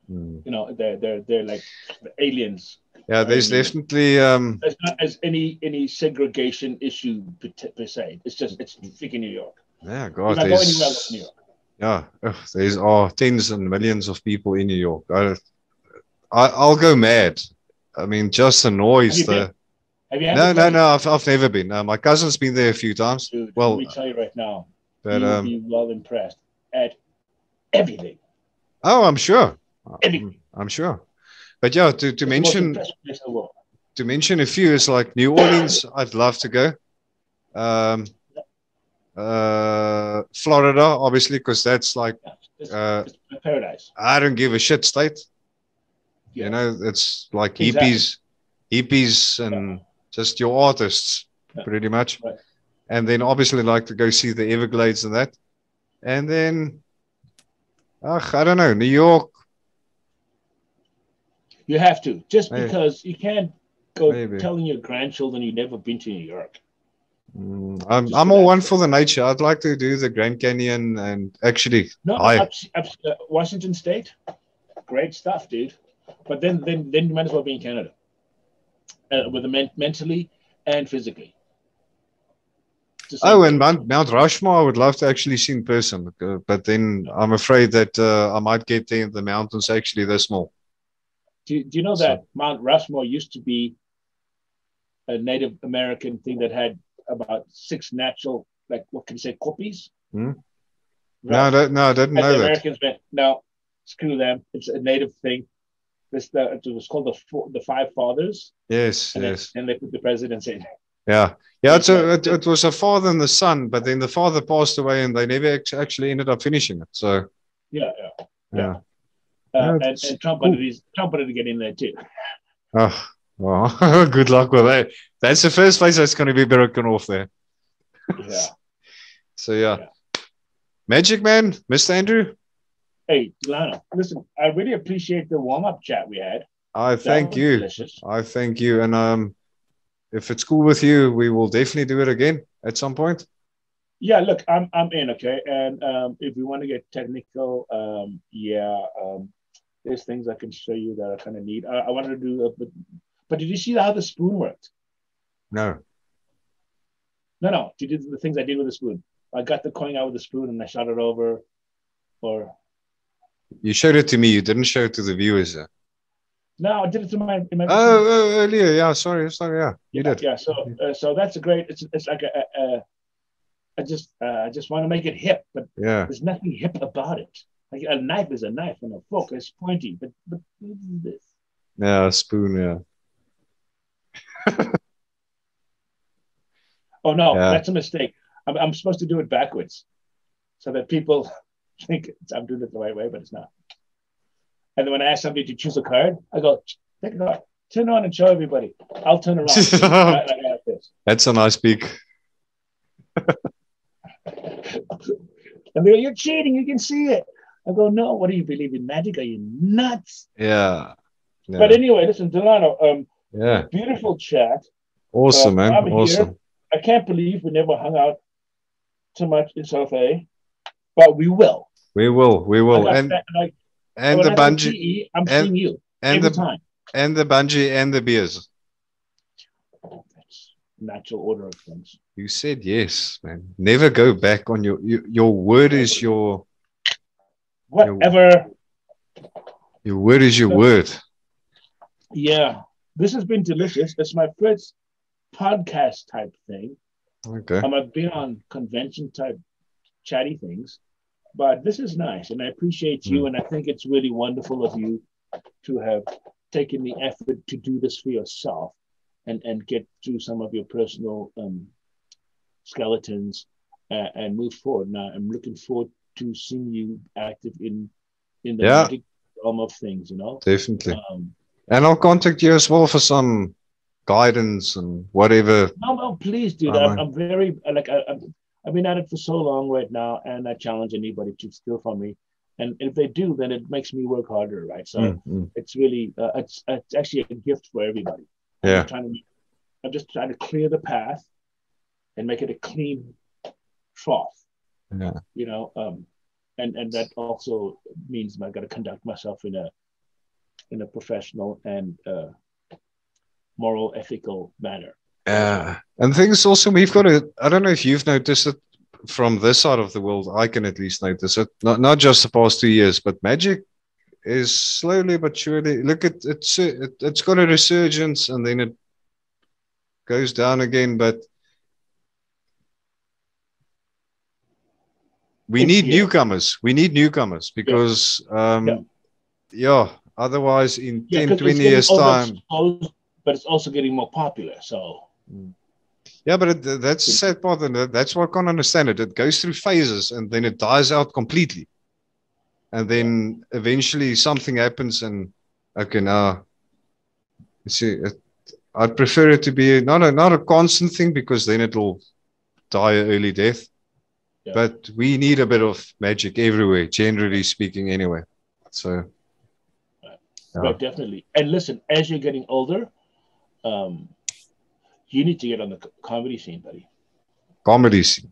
S4: You know, they're like the aliens.
S3: Yeah, there's definitely
S4: there's not as any segregation issue per se. It's freaking New York.
S3: Yeah, God,
S4: if I go anywhere else, New York.
S3: Yeah, there's tens and millions of people in New York. I'll go mad. I mean, just the noise.
S4: Have you
S3: no. I've never been. My cousin's been there a few times.
S4: Dude,
S3: well,
S4: let me tell you right now,
S3: you'll
S4: be well impressed at everything.
S3: Oh, I'm sure.
S4: Everything.
S3: I'm sure. But yeah, to mention a few is like New Orleans. I'd love to go. Florida, obviously, because that's like
S4: It's paradise.
S3: I don't give a shit state.
S4: Yeah.
S3: You know, it's like
S4: Exactly.
S3: hippies, and just your artists, pretty much.
S4: Right.
S3: And then obviously like to go see the Everglades and that. And then, I don't know, New York.
S4: You have to, just
S3: Maybe.
S4: because you can't go
S3: Maybe.
S4: telling your grandchildren you've never been to New York.
S3: I'm all one for the nature. I'd like to do the Grand Canyon and actually,
S4: Washington State, great stuff, dude. But then you might as well be in Canada, with the mentally and physically.
S3: Oh, and Mount Rushmore, I would love to actually see in person, but then I'm afraid that I might get there. The mountains actually this small.
S4: Do you know that Mount Rushmore used to be a Native American thing that had about 6 natural, like, what can you say, copies?
S3: Right. No, I didn't
S4: and
S3: know
S4: the
S3: that.
S4: Americans went, no, screw them. It's a Native thing. It was called the Five Fathers.
S3: Yes,
S4: and
S3: yes.
S4: And they put the presidents in.
S3: Yeah. It was a father and the son, but then the father passed away and they never actually ended up finishing it. So
S4: yeah. And Trump wanted to get in there too.
S3: Oh, well, good luck with that. That's the first place that's going to be broken off there.
S4: Yeah.
S3: So yeah. Magic Man, Mr. Andrew.
S4: Hey, Delano, listen, I really appreciate the warm-up chat we had.
S3: I thank you.
S4: Delicious.
S3: I thank you. And if it's cool with you, we will definitely do it again at some point.
S4: Yeah, look, I'm in, okay? And if we want to get technical, there's things I can show you that are kind of neat. I wanted to do, but did you see how the spoon worked?
S3: No.
S4: No. You did the things I did with the spoon. I got the coin out with the spoon and I shot it over, or...
S3: You showed it to me. You didn't show it to the viewers.
S4: No, I did it to my
S3: earlier. Yeah, sorry. Yeah, you did.
S4: Yeah, so that's a great. It's like I just want to make it hip, but there's nothing hip about it. Like a knife is a knife and a fork is pointy, but this.
S3: Yeah, a spoon. Yeah.
S4: Oh no, that's a mistake. I'm supposed to do it backwards, so that people think I'm doing it the right way, but it's not. And then when I ask somebody to choose a card, I go, take a card, turn on and show everybody. I'll turn around.
S3: That's a nice peek.
S4: And they go, you're cheating, you can see it. I go, no, what do you believe in magic? Are you nuts?
S3: Yeah.
S4: But anyway, listen, Delano, beautiful chat.
S3: Awesome, man. Awesome.
S4: Here. I can't believe we never hung out too much in South A, but we will.
S3: We will. And the bungee.
S4: I'm seeing you every time.
S3: And the bungee and the beers.
S4: That's natural order of things.
S3: You said yes, man. Never go back on your word is your...
S4: Whatever.
S3: Your word is your word.
S4: Yeah. This has been delicious. It's my first podcast type thing.
S3: Okay.
S4: I've been on convention type chatty things, but this is nice, and I appreciate you, and I think it's really wonderful of you to have taken the effort to do this for yourself and get through some of your personal skeletons and move forward. Now, I'm looking forward to seeing you active in the magic realm of things, you know?
S3: Definitely. And I'll contact you as well for some guidance and whatever.
S4: No, please, dude. I'm very, I've been at it for so long right now, and I challenge anybody to steal from me. And if they do, then it makes me work harder, right? So it's really, it's actually a gift for everybody.
S3: I'm
S4: just trying to clear the path and make it a clean trough.
S3: Yeah.
S4: You know, and that also means I've got to conduct myself in a professional and moral, ethical manner.
S3: And things also, we've got to, I don't know if you've noticed it from this side of the world, I can at least notice it, not just the past 2 years, but magic is slowly but surely, look at it, it's got a resurgence and then it goes down again, but we need newcomers. We need newcomers because, otherwise in 10, 20 years' time.
S4: But it's also getting more popular, so.
S3: Yeah, but that's the sad part, and that's why I can't understand it. It goes through phases, and then it dies out completely, and then eventually something happens, and okay, now you see, I'd prefer it to be not a constant thing because then it'll die an early death.
S4: Yeah.
S3: But we need a bit of magic everywhere, generally speaking, anyway. So,
S4: Right, definitely. And listen, as you're getting older, you need to get on the comedy scene, buddy.
S3: Comedy scene.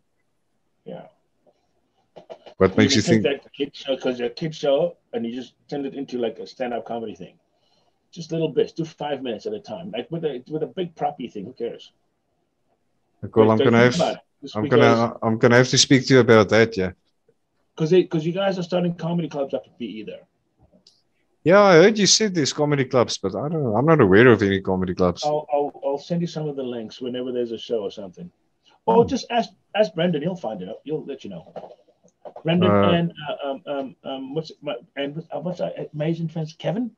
S4: Yeah.
S3: What makes you think?
S4: That kid show, because you're a kid show, and you just turn it into like a stand-up comedy thing. Just little bits. Do 5 minutes at a time. Like with a big proppy thing. Who cares?
S3: Well, I'm gonna have to speak to you about that. Yeah.
S4: Because you guys are starting comedy clubs up at PE there.
S3: Yeah, I heard you said there's comedy clubs, but I'm not aware of any comedy clubs.
S4: I'll send you some of the links whenever there's a show or something. Or just ask Brendan. He'll find it out. He'll let you know. Brendan and what's our amazing friend Kevin,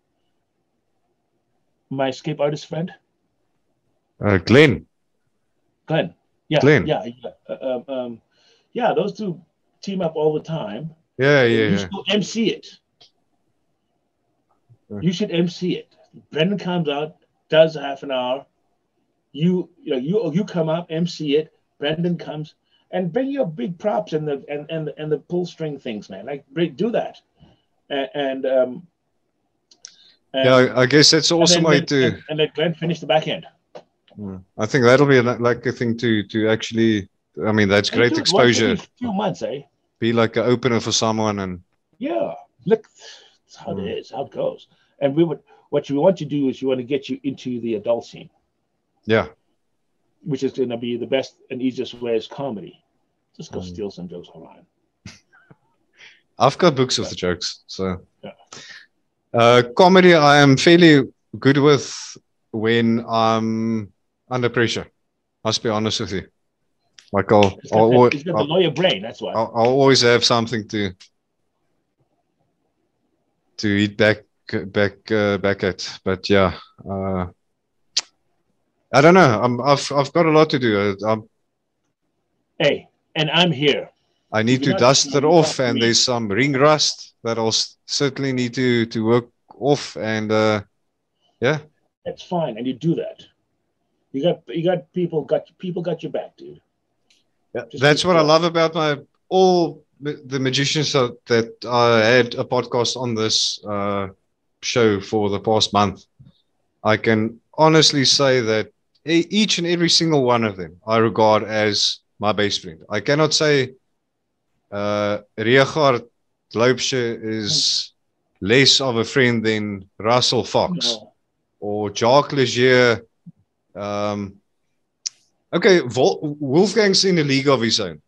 S4: my escape artist friend.
S3: Glenn.
S4: Yeah.
S3: Glenn.
S4: Yeah. Those two team up all the time.
S3: Yeah.
S4: You should MC it. You should MC it. Brendan comes out, does half an hour. You come up, MC it. Brendan comes and bring your big props and the pull string things, man. Like do that. And
S3: yeah, I guess that's an awesome way to.
S4: And let Glenn finish the back end.
S3: I think that'll be like a thing to actually. I mean, that's great exposure.
S4: Once every few months, eh?
S3: Be like an opener for someone, and
S4: yeah, look, that's how it is, how it goes. And what you want to do is you want to get you into the adult scene.
S3: Yeah.
S4: Which is going to be the best and easiest way is comedy. Just go steal some jokes online.
S3: I've got books of the jokes, so. Yeah. Comedy, I am fairly good with when I'm under pressure. Must be honest with you. Like
S4: it's got the lawyer brain. That's why.
S3: I'll always have something to eat back at. But yeah, I don't know. I've got a lot to do.
S4: Hey, and I'm here.
S3: I need to dust it off, and there's some ring rust that I'll certainly need to work off. And yeah,
S4: that's fine. And you do that. You got people got your back, dude.
S3: Yeah, that's what I love about all the magicians that I had a podcast on this show for the past month. I can honestly say that each and every single one of them I regard as my best friend. I cannot say Richard Loubse is less of a friend than Russell Fox or Jacques Legier. Okay, Wolfgang's in a league of his own.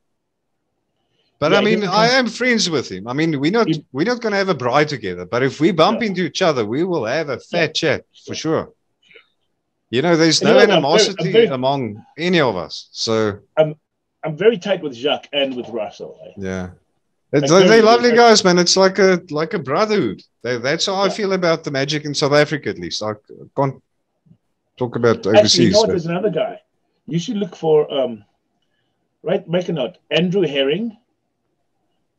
S3: But yeah, I mean, I am friends with him. I mean, we're not going to have a bride together. But if we bump into each other, we will have a fat chat for sure. You know, there's no animosity among any of us. So
S4: I'm very tight with Jacques and with Russell. Right?
S3: Yeah, they're lovely guys, man. It's like a brotherhood. That's how I feel about the magic in South Africa, at least. I can't talk about overseas.
S4: Actually, you know what? There's another guy. You should look for make a note. Andrew Herring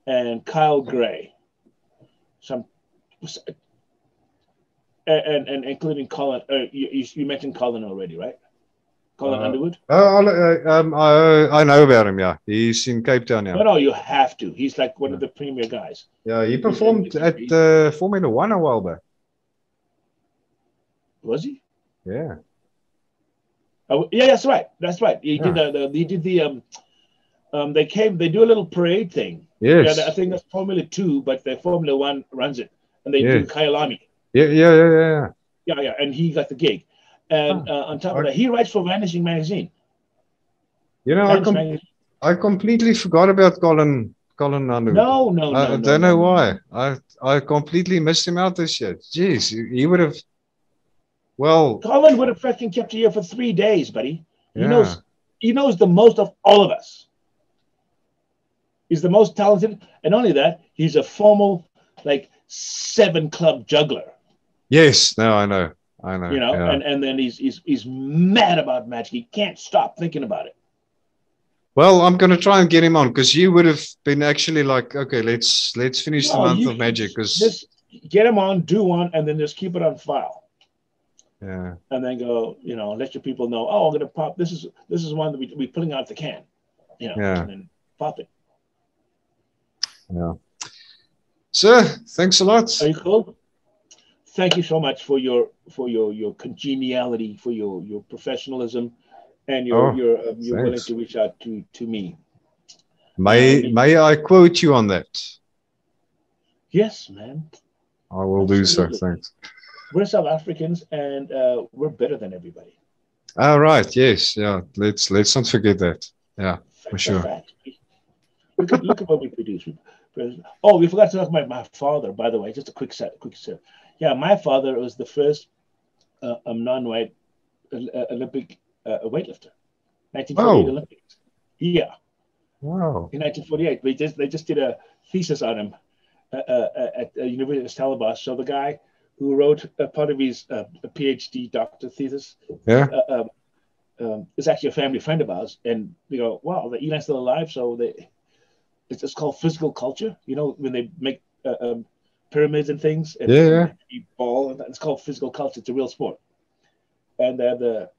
S4: and Kyle Gray. And including Colin. You mentioned Colin already, right? Colin Underwood.
S3: I know about him. Yeah, he's in Cape Town now.
S4: No, you have to. He's like one of the premier guys.
S3: Yeah, he performed at Formula One a while back.
S4: Was he?
S3: Yeah.
S4: Oh, yeah, that's right. That's right. He did the they do a little parade thing.
S3: Yes.
S4: Yeah, I think that's Formula 2, but the Formula 1 runs it, and they do Kyalami.
S3: Yeah.
S4: Yeah, and he got the gig. And on top of that, he writes for Vanishing Magazine.
S3: You know, I completely forgot about Colin Underwood.
S4: No.
S3: I don't know why. I completely missed him out this year. Jeez, he would have. Well,
S4: Colin would have fucking kept you here for 3 days, buddy. He knows the most of all of us. He's the most talented, and only that, he's a formal, 7-club juggler.
S3: Yes, no, I know. I know.
S4: You know,
S3: Yeah.
S4: and then he's mad about magic. He can't stop thinking about it.
S3: Well, I'm gonna try and get him on because you would have been actually like, okay, let's finish the
S4: No,
S3: month
S4: you
S3: of magic because
S4: just get him on, do one, and then just keep it on file.
S3: yeah.
S4: And then go, you know, let your people know. Oh, I'm gonna pop. This is one that we're pulling out the can. You know,
S3: Yeah.
S4: and then pop it.
S3: Yeah. Sir, thanks a lot.
S4: Are you cool? Thank you so much for your congeniality, for your professional,ism, and you're willing to reach out to me.
S3: May I quote you on that?
S4: Yes, man.
S3: I will do so. Thanks.
S4: We're South Africans, and we're better than everybody.
S3: All right. Yes. Yeah. Let's not forget that. Yeah, for sure.
S4: Look at what we produce. Oh, we forgot to talk about my father, by the way. Just a quick set. Yeah, my father was the first non-white Olympic weightlifter. 1948 Olympics. Yeah.
S3: Wow.
S4: In 1948, they just did a thesis on him at the University of Stellenbosch. So the guy who wrote a part of his PhD doctor thesis, is actually a family friend of ours, and they go, "Wow, the Eland's still alive." So it's called physical culture. You know, when they make pyramids and things, and ball, and it's called physical culture. It's a real sport, and the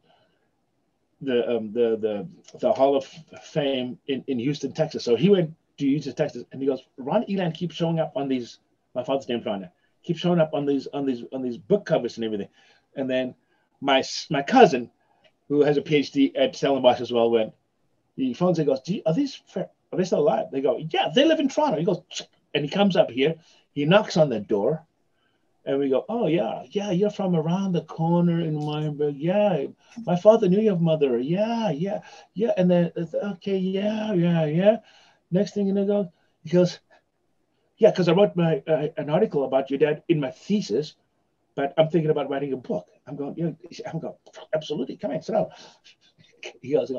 S4: Hall of Fame in Houston, Texas. So he went to Houston, Texas, and he goes, "Ron Eland keeps showing up on these." My father's name's Ron. Keeps showing up on these book covers and everything. And then my cousin, who has a PhD at Stellenbosch as well, when he phones and goes, "Are they still alive?" They go, "Yeah, they live in Toronto." He goes, and he comes up here. He knocks on the door, and we go, "Oh yeah, you're from around the corner in Weinberg. Yeah, my father knew your mother. Yeah." And then okay, yeah. Next thing you know, he goes, "Yeah, because I wrote an article about your dad in my thesis, but I'm thinking about writing a book." I'm going, "Absolutely, come in, sit down." He goes,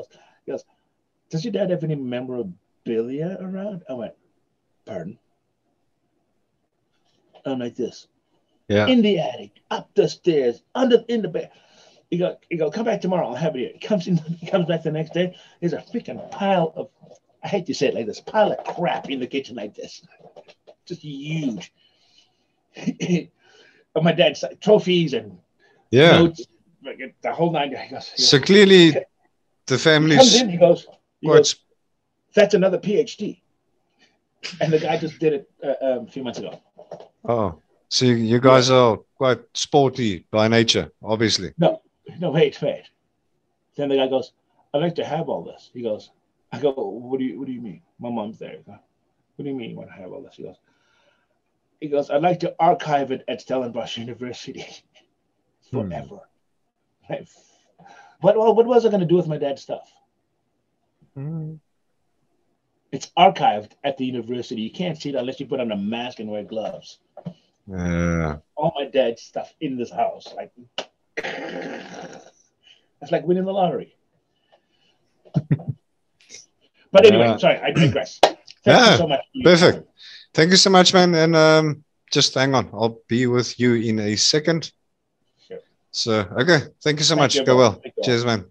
S4: "Does your dad have any memorabilia around?" I went, "Pardon?" I'm like this. Yeah. In the attic, up the stairs, in the bed. He go, "Come back tomorrow, I'll have it here." He comes back the next day. There's a freaking pile of, I hate to say it like this, pile of crap in the kitchen like this. Just huge. Of my dad's trophies and notes, the whole nine.
S3: So clearly, the family's.
S4: He comes in. He goes, "That's another PhD," and the guy just did it a few months ago.
S3: Oh, so you guys are quite sporty by nature, obviously.
S4: No, wait. Then the guy goes, "I'd like to have all this." He goes, I go, what do you mean? My mom's there. Go, "What do you mean you want to have all this?" He goes, "I'd like to archive it at Stellenbosch University forever." What was I going to do with my dad's stuff? It's archived at the university. You can't see it unless you put on a mask and wear gloves. All my dad's stuff in this house. Like, it's like winning the lottery. But anyway, sorry, I digress. Thank you so much.
S3: Perfect. Thank you so much, man. And just hang on. I'll be with you in a second. Sure. So, okay. Thank you so much. Go well. Cheers, man.